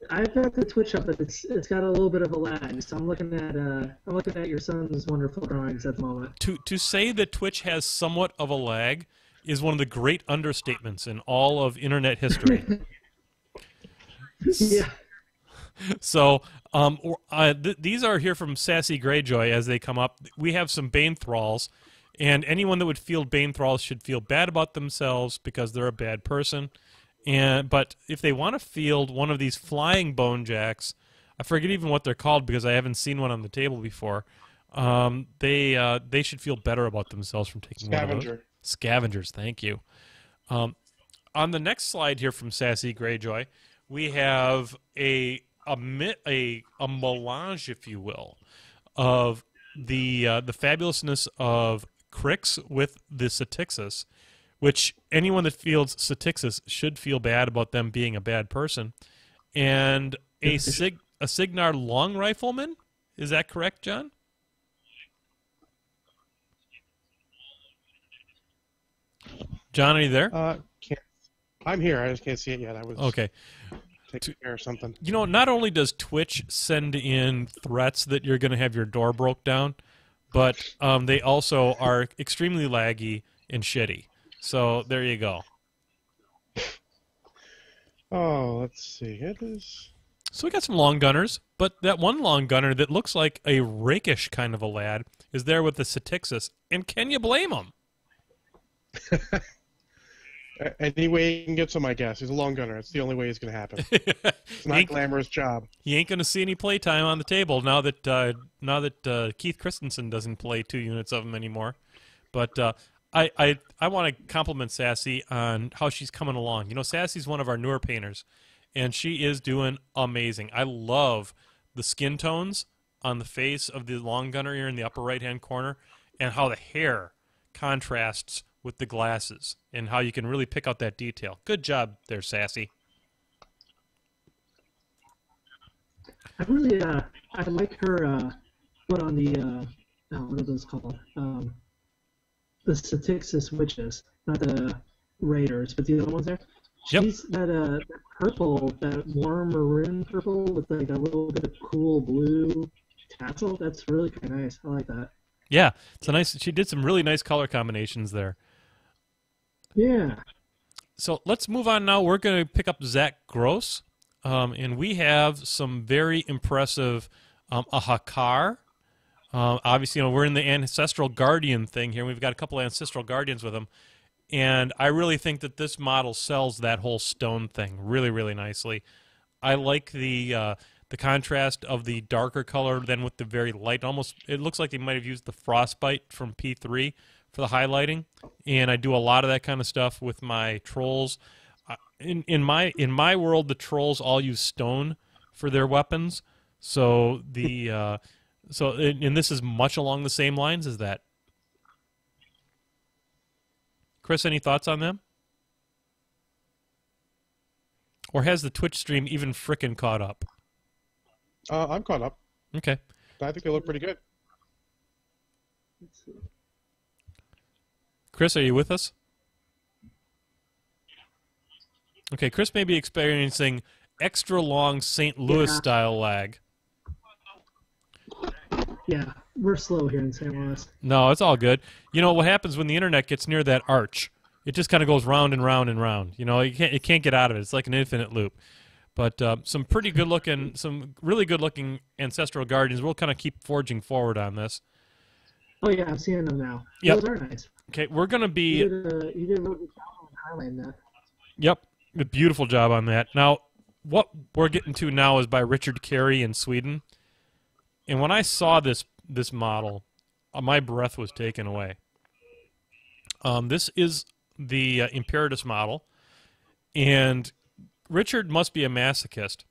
I've got the Twitch up, but it's got a little bit of a lag. So I'm looking at your son's wonderful drawings at the moment. To say that Twitch has somewhat of a lag is one of the great understatements in all of internet history. Yeah. So these are here from Sassy Greyjoy as they come up. We have some Bane Thralls, and anyone that would field Bane Thralls should feel bad about themselves because they're a bad person. But if they want to field one of these flying bone jacks, I forget even what they're called because I haven't seen one on the table before. They should feel better about themselves from taking one of those. Scavengers, thank you. On the next slide here from Sassy Greyjoy, we have a melange, if you will, of the fabulousness of Crix with the Satixus, which anyone that fields Satixus should feel bad about them being a bad person, and a Signar long rifleman. Is that correct, John? John, are you there? I'm here. I just can't see it yet. Okay. take care of something. You know, not only does Twitch send in threats that you're going to have your door broke down, but they also are extremely laggy and shitty. So there you go. Oh, let's see. It is. So we got some long gunners, but that one long gunner that looks like a rakish kind of a lad is there with the Satixis, and can you blame him? Any way you can get some, I guess. He's a long gunner. It's the only way it's going to happen. It's not a glamorous job. He ain't going to see any playtime on the table now that Keith Christensen doesn't play 2 units of him anymore. But I want to compliment Sassy on how she's coming along. You know, Sassy's one of our newer painters, and she is doing amazing. I love the skin tones on the face of the long gunner here in the upper right-hand corner, and how the hair contrasts with the glasses, and how you can really pick out that detail. Good job there, Sassy. I really, I like her, what on the, what are those called? The Satixis Witches, not the Raiders, but the other ones there. Yep. She's that purple, that warm maroon purple with like a little bit of cool blue tassel. That's really kind of nice. I like that. Yeah, it's a nice. She did some really nice color combinations there. Yeah. So let's move on now. We're going to pick up Zach Gross, and we have some very impressive Ahakar. Obviously, you know, we're in the Ancestral Guardian thing here. We've got a couple of Ancestral Guardians with them, and I really think that this model sells that whole stone thing really, really nicely. I like the contrast of the darker color than with the very light. Almost, it looks like they might have used the Frostbite from P3 for the highlighting, and I do a lot of that kind of stuff with my trolls. In my world, the trolls all use stone for their weapons, so the and this is much along the same lines as that. Chris, any thoughts on them? Or has the Twitch stream even frickin' caught up? I'm caught up. Okay. I think they look pretty good. Let's see. Chris, are you with us? Okay, Chris may be experiencing extra long St. Louis style lag. Yeah, we're slow here in St. Louis. No, it's all good. You know what happens when the internet gets near that arch? It just kind of goes round and round and round. You know, it can't get out of it. It's like an infinite loop. But some pretty good looking, some really good looking Ancestral Guardians. We'll kind of keep forging forward on this. Oh yeah, I'm seeing them now. Yep. Those are nice. Okay, we're gonna be. You did a really good job on highlighting that. Yep, a beautiful job on that. Now, what we're getting to now is by Richard Carey in Sweden. And when I saw this model, my breath was taken away. This is the Imperatus model, and Richard must be a masochist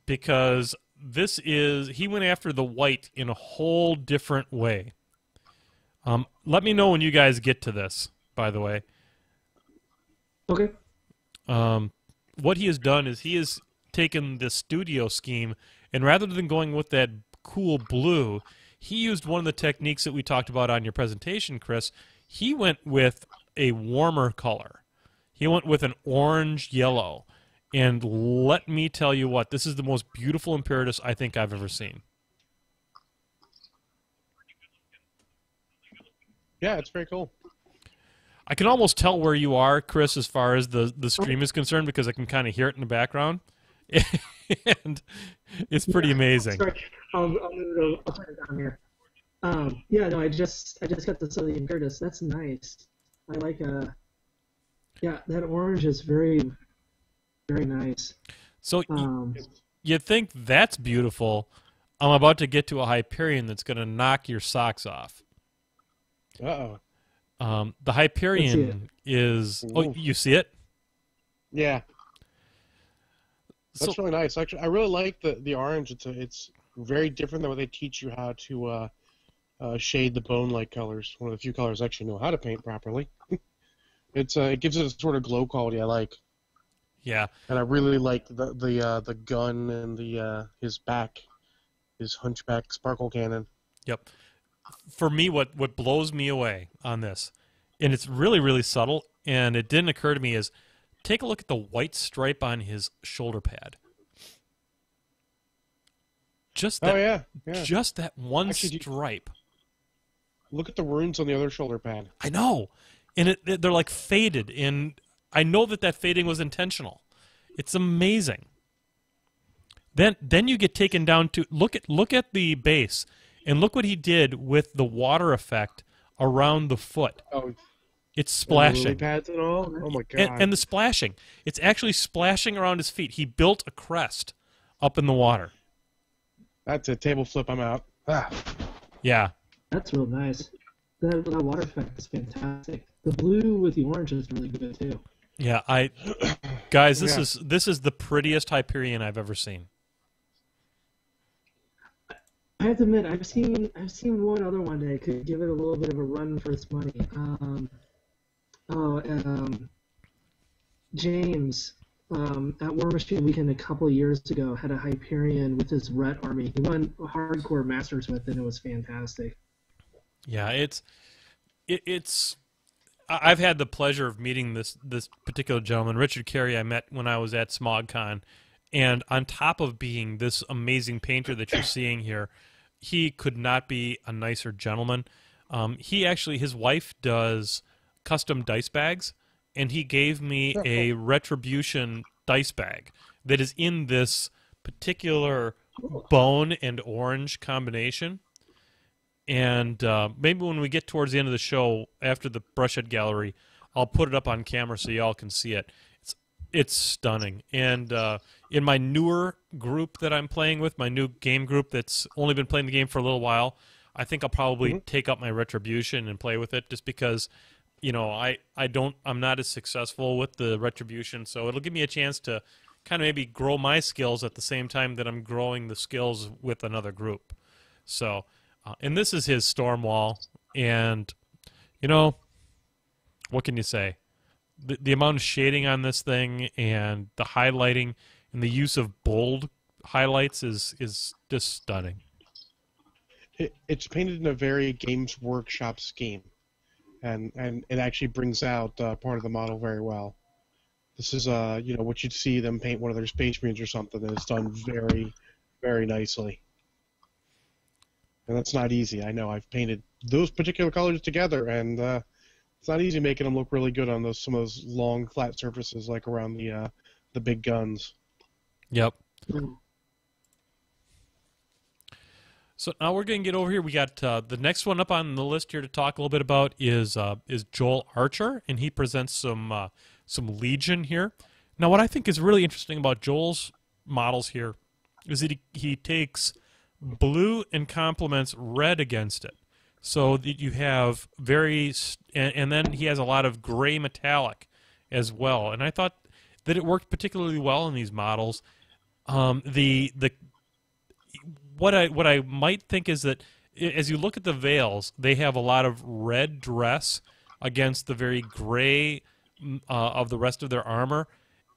because he went after the white in a whole different way. Let me know when you guys get to this, by the way. Okay. What he has done is he has taken this studio scheme, and rather than going with that cool blue, he used one of the techniques that we talked about on your presentation, Chris. He went with a warmer color. He went with an orange-yellow. And let me tell you what, this is the most beautiful Imperatus I think I've ever seen. Yeah, it's very cool. I can almost tell where you are, Chris, as far as the stream is concerned, because I can kind of hear it in the background. And it's pretty amazing. Sorry, I'll turn it down here. Yeah, no, I just got the Southern Imperatus. That's nice. I like yeah, that orange is very, very nice. So you think that's beautiful? I'm about to get to a Hyperion that's going to knock your socks off. Uh-oh. The Hyperion is... Oh, you see it? Yeah. That's really nice. Actually, I really like the orange. It's very different than what they teach you how to shade the bone-like colors. One of the few colors I actually know how to paint properly. It gives it a sort of glow quality I like. Yeah. And I really like the gun and his back, his hunchback sparkle cannon. Yep. For me, what blows me away on this, and it's really, really subtle, and it didn't occur to me, is take a look at the white stripe on his shoulder pad. Just that, just that one stripe. Look at the runes on the other shoulder pad. I know, and they're like faded, and I know that fading was intentional. It's amazing. Then you get taken down to look at the base, and look what he did with the water effect around the foot. Oh, it's splashing. The lily pads and all. Oh my god! And the splashing. It's actually splashing around his feet. He built a crest up in the water. That's a table flip. I'm out. Ah. Yeah. That's real nice. That water effect is fantastic. The blue with the orange is really good too. Yeah, guys, this is the prettiest Hyperion I've ever seen. I have to admit, I've seen one other one that could give it a little bit of a run for its money. James at Warmachine Weekend a couple of years ago had a Hyperion with his Ret army. He won hardcore masters with it, and it was fantastic. Yeah, it's. I've had the pleasure of meeting this particular gentleman, Richard Carey. I met when I was at SmogCon, and on top of being this amazing painter that you're seeing here, he could not be a nicer gentleman. His wife does custom dice bags, and he gave me a Retribution dice bag that is in this particular bone and orange combination. And maybe when we get towards the end of the show, after the Brushhead Gallery, I'll put it up on camera so y'all can see it. It's stunning. And in my newer group that I'm playing with, my new game group that's only been playing the game for a little while, I think I'll probably take up my Retribution and play with it, just because, I'm not as successful with the Retribution, so it'll give me a chance to kind of maybe grow my skills at the same time that I'm growing the skills with another group. So. And this is his storm wall, and what can you say? The amount of shading on this thing and the highlighting and the use of bold highlights is just stunning. It's painted in a very Games Workshop scheme, and it actually brings out part of the model very well. This is what you'd see them paint one of their Space Marines or something, and it's done very, very nicely. And that's not easy. I know. I've painted those particular colors together, and it's not easy making them look really good on some of those long, flat surfaces, like around the big guns. Yep. So now we're going to get over here. We got the next one up on the list here to talk a little bit about is Joel Archer, and he presents some Legion here. Now, what I think is really interesting about Joel's models here is that he takes blue and complements red against it, so that you have and then he has a lot of gray metallic as well. And I thought that it worked particularly well in these models. What I might think is that as you look at the veils, they have a lot of red dress against the very gray of the rest of their armor,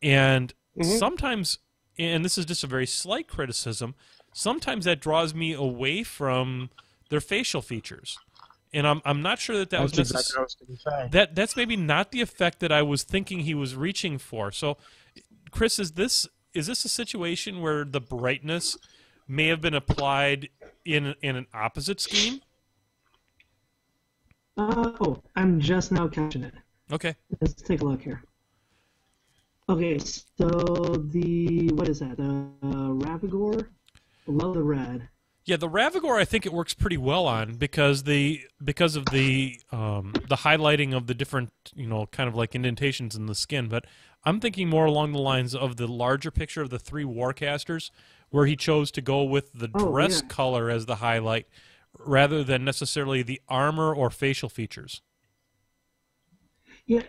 and sometimes, and this is just a very slight criticism, sometimes that draws me away from their facial features, and I'm not sure that was exactly what I was going to say. That's maybe not the effect that I was thinking he was reaching for. So, Chris, is this a situation where the brightness may have been applied in an opposite scheme? Oh, I'm just now catching it. Okay. Let's take a look here. Okay, so what is that? Ravagore? Below the red. Yeah, the Ravagore I think it works pretty well on because of the highlighting of the different kind of like indentations in the skin. But I'm thinking more along the lines of the larger picture of the 3 Warcasters, where he chose to go with the dress color as the highlight rather than necessarily the armor or facial features. Yeah,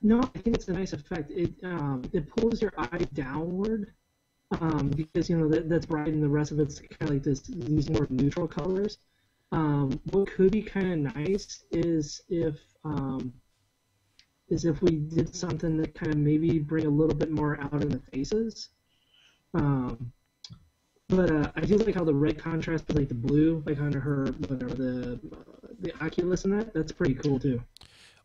no, I think it's a nice effect. It pulls your eye downward. Because that's bright and the rest of it's kind of like these more neutral colors. What could be kind of nice is if we did something that kind of maybe bring a little bit more out in the faces. But I do like how the red contrasts with like the blue, like under her whatever the Oculus and that's pretty cool too.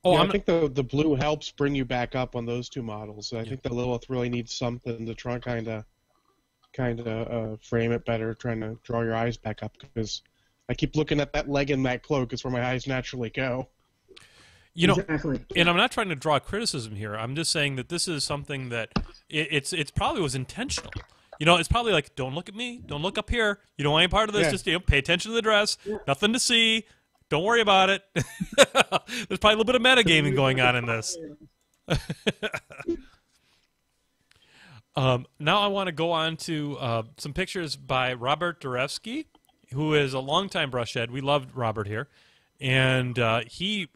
Oh, I think the blue helps bring you back up on those two models. I think the Lilith really needs something to try kind of frame it better, trying to draw your eyes back up, because I keep looking at that leg and that cloak. It's where my eyes naturally go. You know, Exactly. and I'm not trying to draw criticism here. I'm just saying that this is something that it's probably was intentional. You know, it's probably like, don't look at me, don't look up here. You don't want any part of this. Yeah. Just pay attention to the dress. Nothing to see. Don't worry about it. There's probably a little bit of metagaming going on in this. Now I want to go on to some pictures by Robert Durevsky, who is a longtime brushhead. We loved Robert here, and he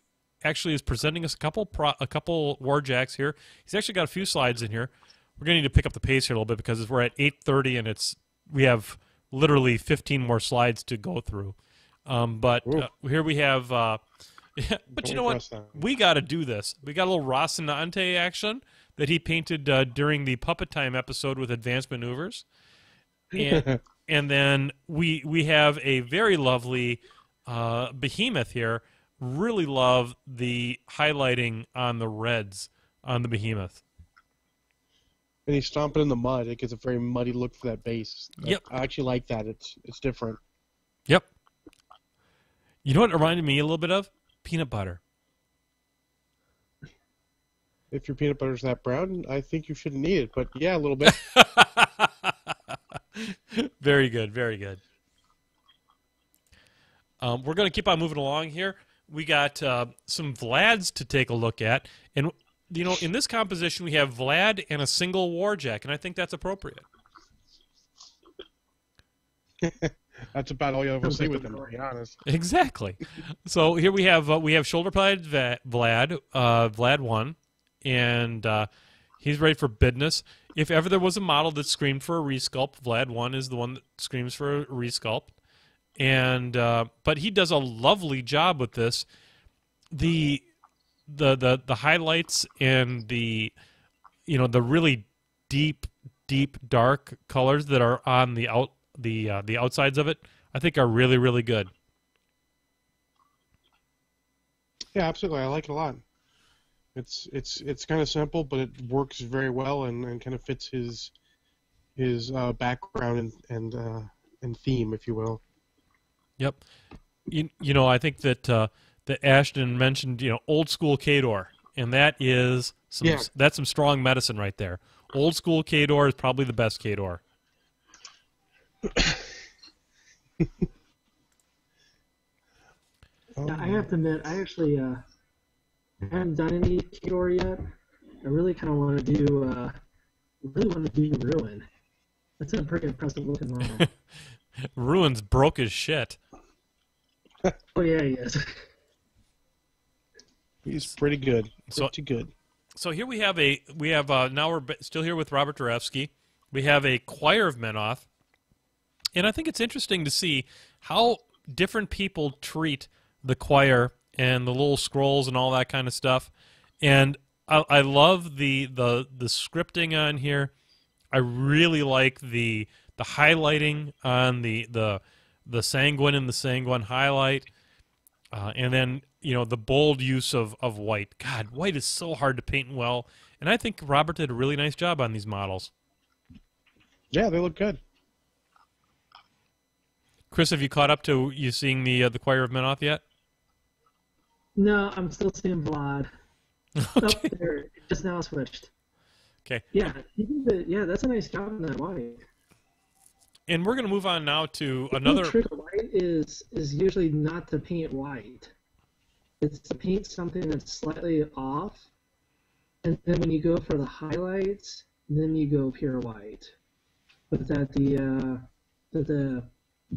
actually is presenting us a couple warjacks here. He's actually got a few slides in here. We're going to need to pick up the pace here a little bit because we're at 8:30 and we have literally 15 more slides to go through. But here we have. Yeah, but you know what? We got to do this. We got a little Rocinante action that he painted during the Puppet Time episode with Advanced Maneuvers, and then we have a very lovely behemoth here. Really love the highlighting on the reds on the behemoth. And he's stomping in the mud. It gives a very muddy look for that base. Yep. I actually like that. It's different. Yep. You know what it reminded me a little bit of? Peanut butter. If your peanut butter's that brown, I think you shouldn't eat it. But yeah, a little bit. Very good, very good. We're going to keep on moving along here. We got some Vlads to take a look at. And, you know, in this composition, we have Vlad and a single warjack, and I think that's appropriate. That's about all you'll ever see with him, to be honest. Exactly. So here we have shoulder padded Vlad, Vlad 1, and he's ready for business. If ever there was a model that screamed for a resculpt, Vlad 1 is the one that screams for a resculpt. And but he does a lovely job with this. The highlights and the really deep dark colors that are on the outsides of it, I think are really, really good. Yeah, absolutely. I like it a lot. It's kind of simple, but it works very well and kind of fits his background and theme, if you will. Yep. You know, I think that that Ashton mentioned, old school Khador, and that's some strong medicine right there. Old school Khador is probably the best Khador. I have to admit, I actually haven't done any Khador yet. I really kind of want to do Ruin. That's a pretty impressive looking model. Ruin's broke as shit. Oh yeah, he is. He's pretty good. Pretty good. So here we have now we're still here with Robert Durevsky. We have a choir of Menoth, and I think it's interesting to see how different people treat the choir and the little scrolls and all that kind of stuff. And I love the scripting on here. I really like the highlighting on the sanguine and the sanguine highlight, and then the bold use of white. God, white is so hard to paint well, and I think Robert did a really nice job on these models. Yeah, they look good. Chris, have you caught up to seeing the choir of Menoth yet? No, I'm still seeing Vlad. Okay. Oh, there, just now switched. Okay. Yeah, that's a nice job on that white. And we're going to move on now to The another. trick of white is usually not to paint white. It's to paint something that's slightly off, and then when you go for the highlights, then you go pure white. But that the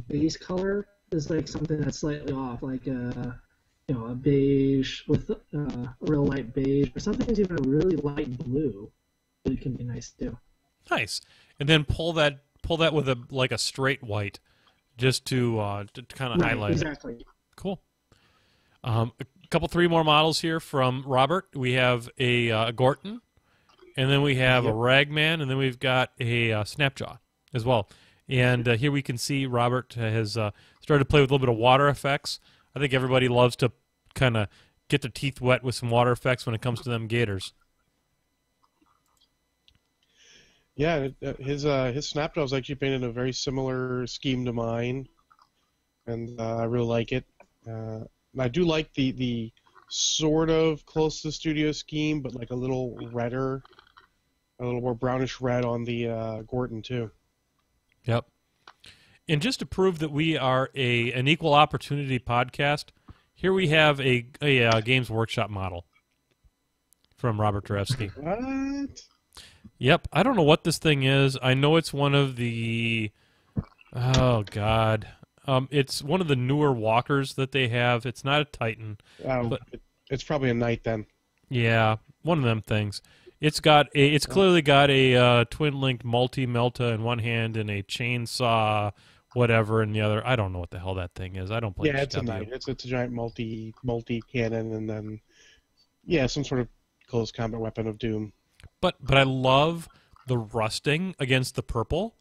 base color is like something that's slightly off, like a beige with a real light beige, or sometimes even a really light blue. It can be nice too. Nice. And then pull that with a straight white, just to kind of highlight exactly. it. Cool. A couple, three more models here from Robert. We have a Gorton, and then we have a Ragman, and then we've got a Snapjaw as well. And here we can see Robert has started to play with a little bit of water effects. I think everybody loves to kind of get their teeth wet with some water effects when it comes to them gators. Yeah, his Snapjaw is actually painted in a very similar scheme to mine, and I really like it. And I do like the sort of close to the studio scheme, but like a little redder, a little more brownish red on the Gorton too. Yep. And just to prove that we are an equal opportunity podcast, here we have a Games Workshop model from Robert Derevsky. What? Yep, I don't know what this thing is. I know it's one of the... Oh, God. It's one of the newer walkers that they have. It's not a Titan. But, it's probably a Knight then. Yeah, one of them things. It's clearly got a twin-linked multi-melta in one hand and a chainsaw whatever in the other. I don't know what the hell that thing is. I don't play Yeah, it's a Knight. It's a giant multi-cannon and then, yeah, some sort of close combat weapon of doom. But I love the rusting against the purple,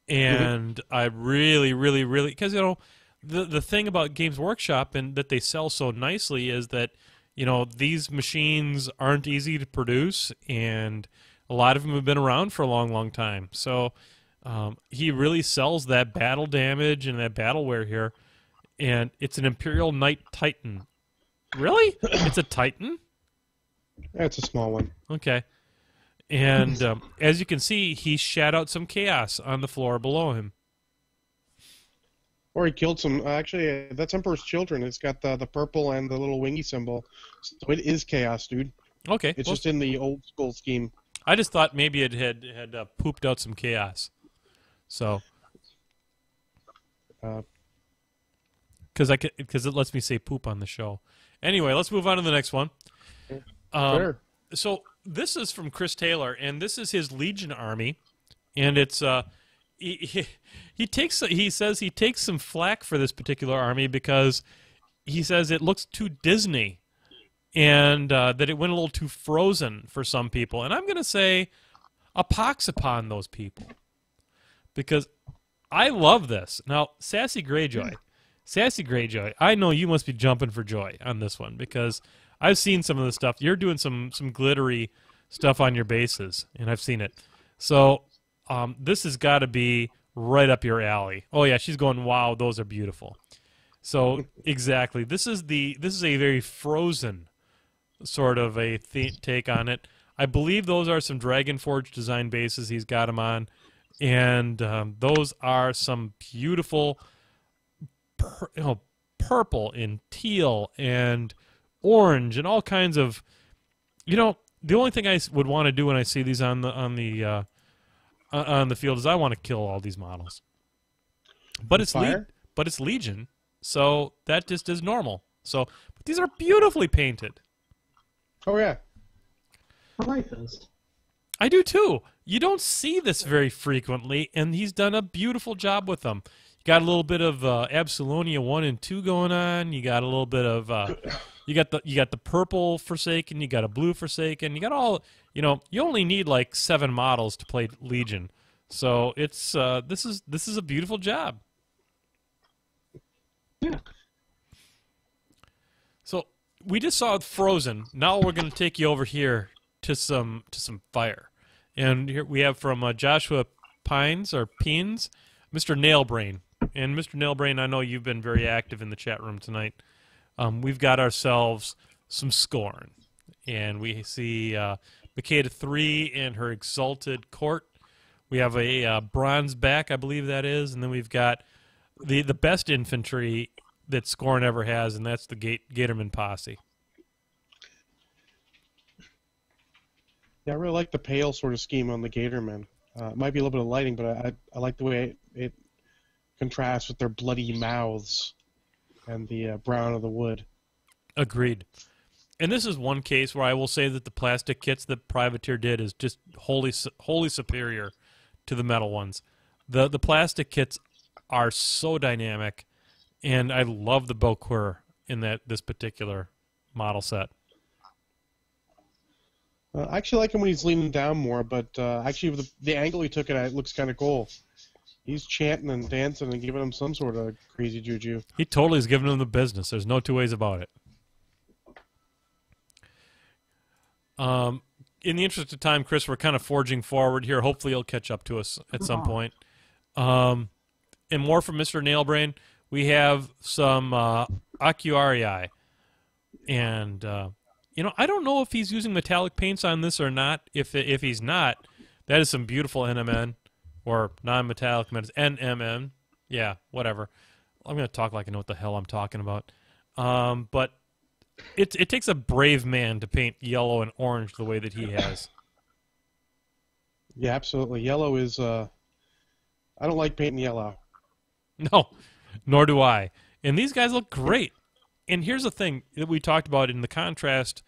and I really, because the thing about Games Workshop and that they sell so nicely is that these machines aren't easy to produce, and a lot of them have been around for a long, long time. So he really sells that battle damage and that battleware here, and it's an Imperial Knight Titan. Really? It's a Titan? Yeah, it's a small one. Okay. And as you can see, he shat out some chaos on the floor below him. Or he killed some. Actually, that's Emperor's Children. It's got the purple and the little wingy symbol. So it is chaos, dude. Okay. It's just in the old school scheme. I just thought maybe it had pooped out some chaos. So. Because it lets me say poop on the show. Anyway, let's move on to the next one. Sure. So this is from Chris Taylor, and this is his Legion army, and it's he says he takes some flack for this particular army because he says it looks too Disney, and that it went a little too Frozen for some people, and I'm going to say a pox upon those people because I love this. Now, Sassy Greyjoy, I know you must be jumping for joy on this one because I've seen some of the stuff. You're doing some glittery stuff on your bases, and I've seen it. So this has got to be right up your alley. Oh yeah, she's going, wow, those are beautiful. So exactly, this is a very Frozen sort of a take on it. I believe those are some Dragonforge design bases he's got them on, and those are some beautiful purple and teal and orange and all kinds of, the only thing I would want to do when I see these on the field is I want to kill all these models. But it's Legion, so that just is normal. So, but these are beautifully painted. Oh yeah, I like those. I do too. You don't see this very frequently, and he's done a beautiful job with them. You got a little bit of Absalonia 1 and 2 going on. You got a little bit of you got the purple Forsaken. You got a blue Forsaken. You got all. You only need like 7 models to play Legion. So it's this is a beautiful job. Yeah. So we just saw Frozen. Now we're going to take you over here to some fire, and here we have from Joshua Pines, Mr. Nailbrain. And Mr. Nailbrain, I know you've been very active in the chat room tonight. We've got ourselves some Scorn, and we see Makeda 3 and her Exalted Court. We have a bronze back, I believe that is, and then we've got the best infantry that Scorn ever has, and that's the Gatorman Posse. Yeah, I really like the pale sort of scheme on the Gatormen. It might be a little bit of lighting, but I like the way it contrasts with their bloody mouths and the brown of the wood. Agreed. And this is one case where I will say that the plastic kits that Privateer did is just wholly superior to the metal ones. The plastic kits are so dynamic, and I love the Boquer in this particular model set. I actually like him when he's leaning down more, but actually with the angle he took it looks kind of cool. He's chanting and dancing and giving him some sort of crazy juju. He totally is giving him the business. There's no two ways about it. In the interest of time, Chris, we're kind of forging forward here. Hopefully he'll catch up to us at some point. And more from Mr. Nailbrain, we have some Accuarii. And, I don't know if he's using metallic paints on this or not. If he's not, that is some beautiful NMN, or non-metallic NMN. Yeah, whatever. I'm going to talk like I know what the hell I'm talking about. But it takes a brave man to paint yellow and orange the way that he has. Yeah, absolutely. Yellow is, I don't like painting yellow. No, nor do I. And these guys look great. And here's the thing that we talked about in the contrast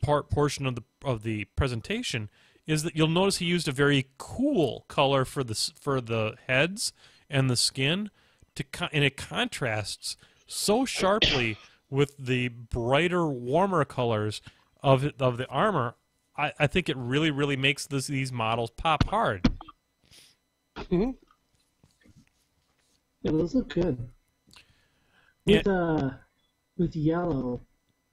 portion of the presentation is that you'll notice he used a very cool color for the heads and the skin, and it contrasts so sharply with the brighter, warmer colors of the armor. I think it really, really makes these models pop hard. Mm-hmm. Yeah, those look good. With yellow,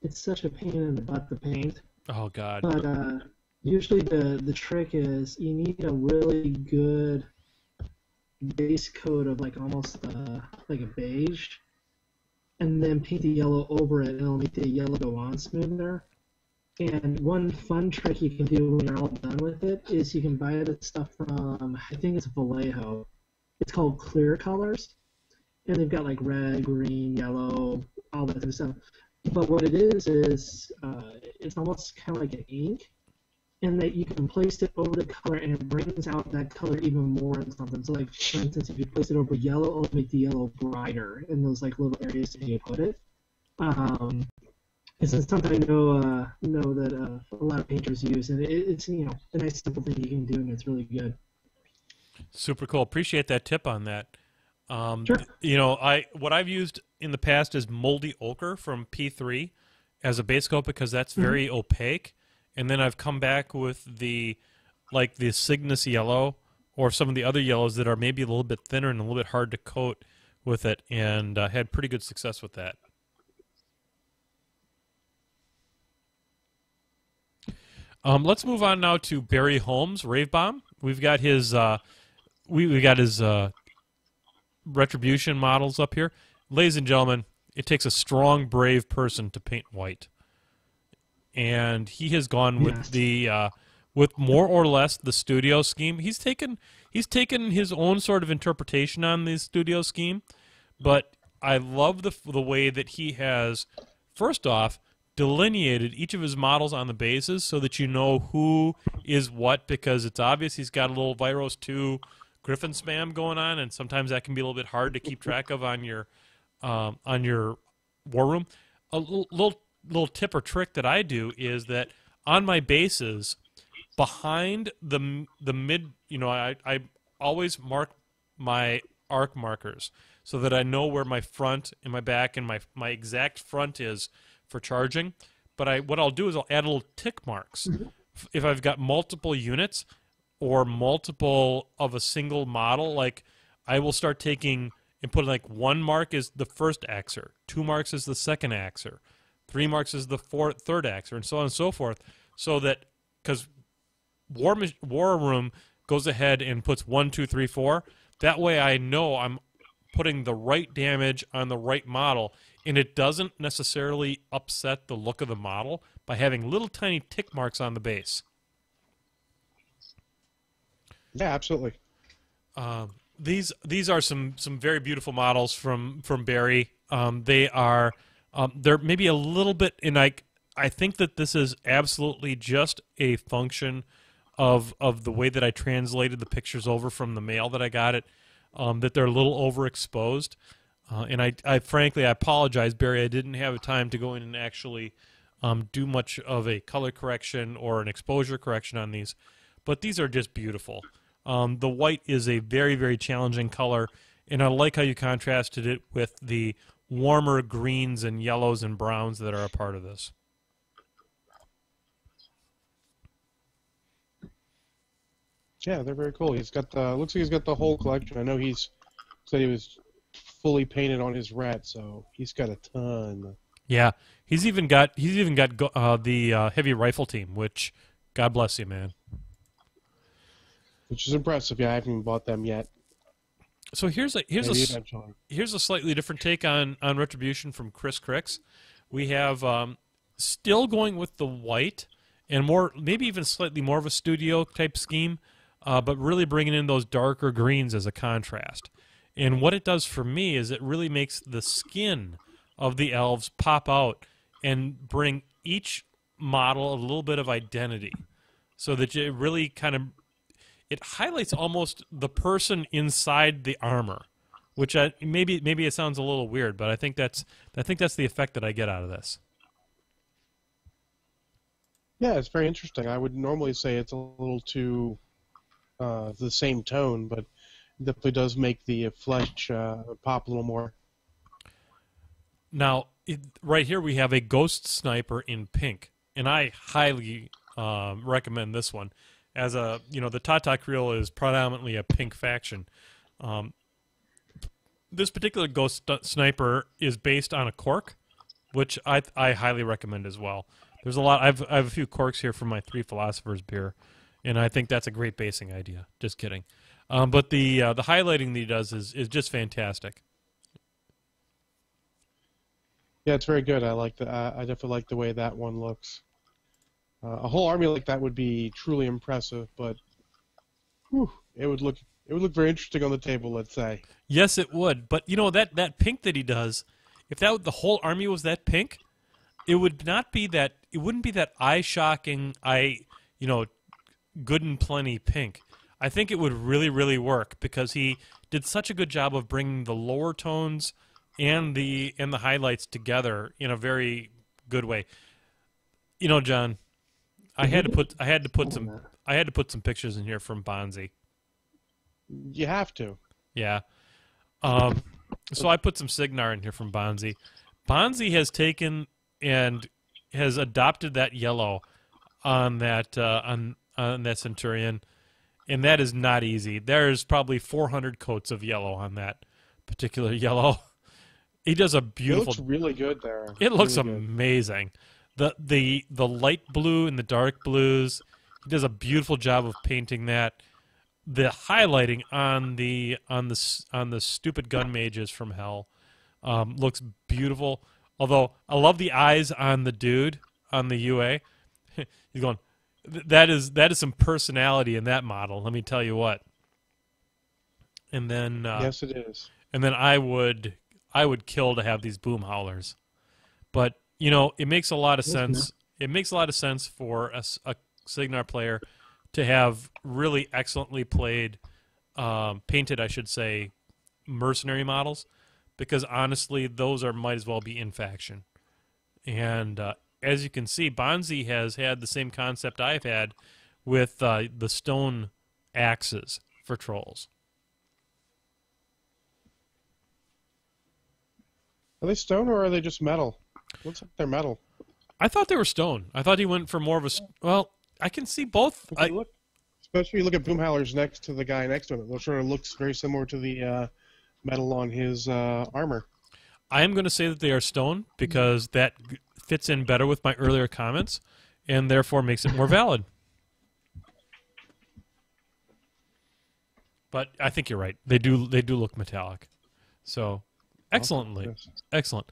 it's such a pain in the butt to paint. Oh God! But usually the trick is you need a really good base coat of like almost like a beige, and then paint the yellow over it, and it'll make the yellow go on smoother. And one fun trick you can do when you're all done with it is you can buy this stuff from, I think it's Vallejo. It's called Clear Colors, and they've got like red, green, yellow, all that kind of stuff. But what it is it's almost kind of like an ink, and that you can place it over the color, and it brings out that color even more than something. So, like for instance, if you place it over yellow, it'll make the yellow brighter in those like little areas that you put it. It's something I know that a lot of painters use, and it's a nice simple thing you can do, and it's really good. Super cool. Appreciate that tip on that. Sure. What I've used in the past is moldy ochre from P3 as a base coat because that's very opaque, and then I've come back with the Cygnus yellow or some of the other yellows that are maybe a little bit thinner and a little bit hard to coat with it, and had pretty good success with that. Let's move on now to Barry Holmes, Rave Bomb. We've got his we got his Retribution models up here. Ladies and gentlemen, it takes a strong, brave person to paint white, and he has gone with with more or less the studio scheme. He's taken his own sort of interpretation on the studio scheme, but I love the way that he has, first off, delineated each of his models on the bases so that you know who is what, because it's obvious he's got a little Viros 2 Griffin spam going on, and sometimes that can be a little bit hard to keep track of on your war room. A little tip or trick that I do is that on my bases, behind the mid, I always mark my arc markers so that I know where my front and my back and my exact front is for charging. But what I'll do is I'll add little tick marks. If I've got multiple units or multiple of a single model, like I will start taking and putting like 1 mark is the first axer, 2 marks is the second axer, 3 marks is the third axer, and so on and so forth. So that, because War Room goes ahead and puts 1, 2, 3, 4. That way I know I'm putting the right damage on the right model, and it doesn't necessarily upset the look of the model by having little tiny tick marks on the base. Yeah, absolutely. These are some very beautiful models from Barry. They're maybe a little bit, and I think that this is absolutely just a function of the way that I translated the pictures over from the mail that I got it, that they're a little overexposed. And I frankly, I apologize, Barry. I didn't have time to go in and actually do much of a color correction or an exposure correction on these. But these are just beautiful. The white is a very, very challenging color, and I like how you contrasted it with the warmer greens and yellows and browns that are a part of this. Yeah, they're very cool. He's got looks like he's got the whole collection. I know he's said he was fully painted on his rat, so he's got a ton. Yeah, he's even got the heavy rifle team, which God bless you, man. Which is impressive. Yeah, I haven't even bought them yet. So here's Maybe eventually. a slightly different take on Retribution from Chris Cricks. We have still going with the white and more, maybe even slightly more of a studio type scheme, but really bringing in those darker greens as a contrast. And what it does for me is it really makes the skin of the elves pop out and bring each model a little bit of identity, so that it really kind of it highlights almost the person inside the armor, which maybe it sounds a little weird, but I think that's the effect that I get out of this. Yeah, it's very interesting. I would normally say it's a little too the same tone, but it definitely does make the flesh pop a little more. Now, right here we have a Ghost Sniper in pink, and I highly recommend this one. As the Tata Creel is predominantly a pink faction. This particular Ghost Sniper is based on a cork, which I highly recommend as well. There's a lot. I have a few corks here from my Three Philosophers beer, and I think that's a great basing idea. Just kidding. But the highlighting that he does is just fantastic. Yeah, it's very good. I definitely like the way that one looks. A whole army like that would be truly impressive, but it would look very interesting on the table. Let's say. Yes, it would. But that pink that he does, if the whole army was that pink, it would not be that. It wouldn't be that eye-shocking, good and plenty pink. I think it would really, really work because he did such a good job of bringing the lower tones and the highlights together in a very good way. John, I had to put some pictures in here from Bonzi. You have to. Yeah. So I put some Signar in here from Bonzi. Bonzi has taken and has adopted that yellow on that on that Centurion, and that is not easy. There's probably 400 coats of yellow on that particular yellow. He does a beautiful. It looks really good there. It looks really amazing. The light blue and the dark blues. He does a beautiful job of painting that. The highlighting on the stupid gun mages from Hell looks beautiful. Although I love the eyes on the dude on the UA. He's going. That is some personality in that model. Let me tell you what. And then yes, it is. And then I would kill to have these boom howlers, but it makes a lot of sense. It makes a lot of sense for a Signar player to have really excellently painted, I should say, mercenary models, because honestly, those might as well be in faction. And as you can see, Bonzi has had the same concept I've had with the stone axes for trolls. Are they stone or are they just metal? Looks like they're metal. I thought they were stone. I thought he went for more of a... Well, I can see both. Especially you look at Boomhowler's next to the guy next to him. It sort of looks very similar to the metal on his armor. I am going to say that they are stone because that fits in better with my earlier comments and therefore makes it more valid. But I think you're right. They do look metallic. So, excellently. Excellent.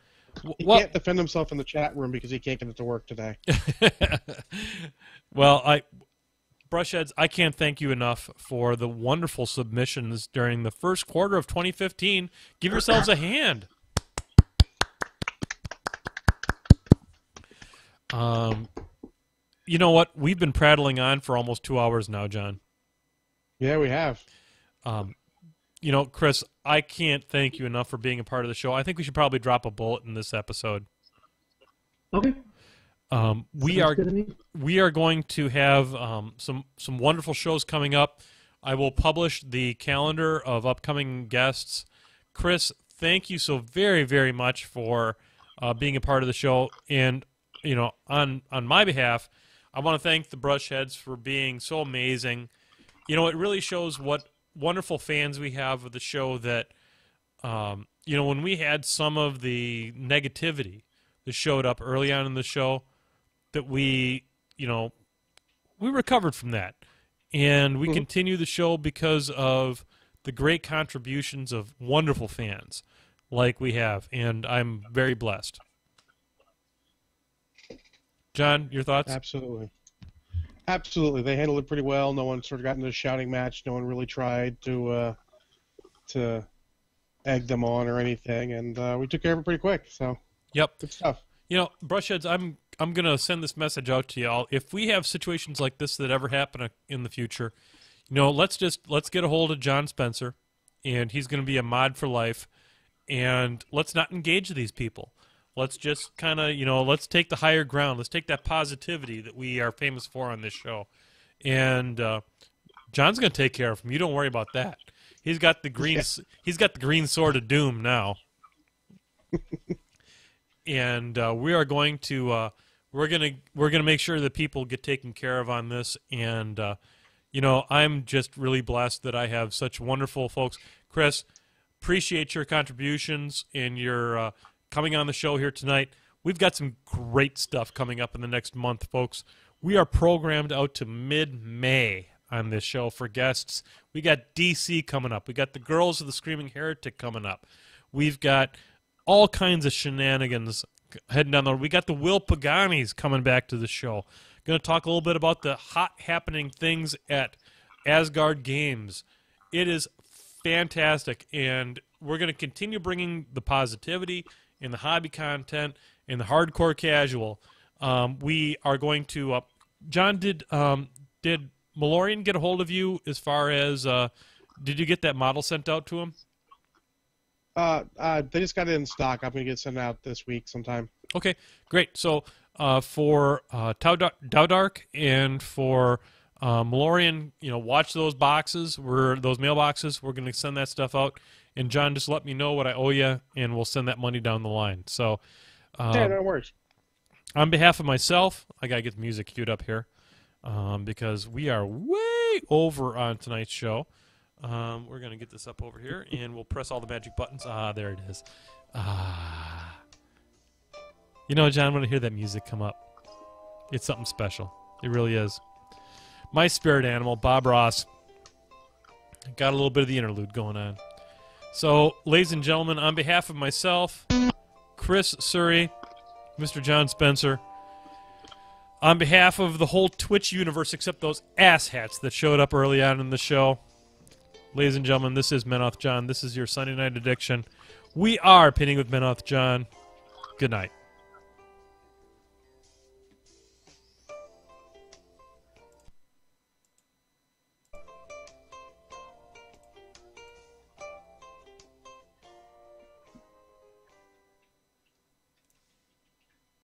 He can't defend himself in the chat room because he can't get it to work today. Well, Brushheads, I can't thank you enough for the wonderful submissions during the first quarter of 2015. Give yourselves a hand. You know what? We've been prattling on for almost 2 hours now, John. Yeah, we have. Chris, I can't thank you enough for being a part of the show. I think we should probably drop a bullet in this episode. Okay. We are going to have some wonderful shows coming up. I will publish the calendar of upcoming guests. Chris, thank you so very, very much for being a part of the show. And on my behalf, I want to thank the Brushheads for being so amazing. It really shows what wonderful fans we have of the show that, when we had some of the negativity that showed up early on in the show that we recovered from that. And we continue the show because of the great contributions of wonderful fans like we have. And I'm very blessed. John, your thoughts? Absolutely. Absolutely. They handled it pretty well. No one sort of got into a shouting match. No one really tried to egg them on or anything. And we took care of it pretty quick. So, yep. Good stuff. Brushheads, I'm going to send this message out to y'all. If we have situations like this that ever happen in the future, let's get a hold of John Spencer, and he's going to be a mod for life, and let's not engage these people. Let's just kind of, let's take the higher ground. Let's take that positivity that we are famous for on this show. And John's going to take care of him. You don't worry about that. He's got the green He's got the green sword of doom now. And we are going to we're gonna make sure that people get taken care of on this. And I'm just really blessed that I have such wonderful folks. Chris, appreciate your contributions and your coming on the show here tonight. We've got some great stuff coming up in the next month, folks. We are programmed out to mid-May on this show for guests. We got DC coming up. We got the Girls of the Screaming Heretic coming up. We've got all kinds of shenanigans heading down the road. We got the Will Paganis coming back to the show. Going to talk a little bit about the hot happening things at Asgard Games. It is fantastic, and we're going to continue bringing the positivity and the hobby content and the hardcore casual. We are going to John, did Malorian get a hold of you as far as did you get that model sent out to him? They just got it in stock. I'm going to get it sent out this week sometime. Okay, great. So for Dowdark and for Malorian, watch those boxes. Those mailboxes. We're going to send that stuff out. And John, just let me know what I owe you, and we'll send that money down the line. So, yeah, no worries. On behalf of myself, I got to get the music queued up here because we are way over on tonight's show. We're going to get this up over here, and we'll press all the magic buttons. There it is. John, when I hear that music come up, it's something special. It really is. My spirit animal, Bob Ross, got a little bit of the interlude going on. So, ladies and gentlemen, on behalf of myself, Chris Suhre, Mr. John Spencer, on behalf of the whole Twitch universe except those asshats that showed up early on in the show, ladies and gentlemen, this is Menoth John. This is your Sunday Night Addiction. We are Pinning with Menoth John. Good night.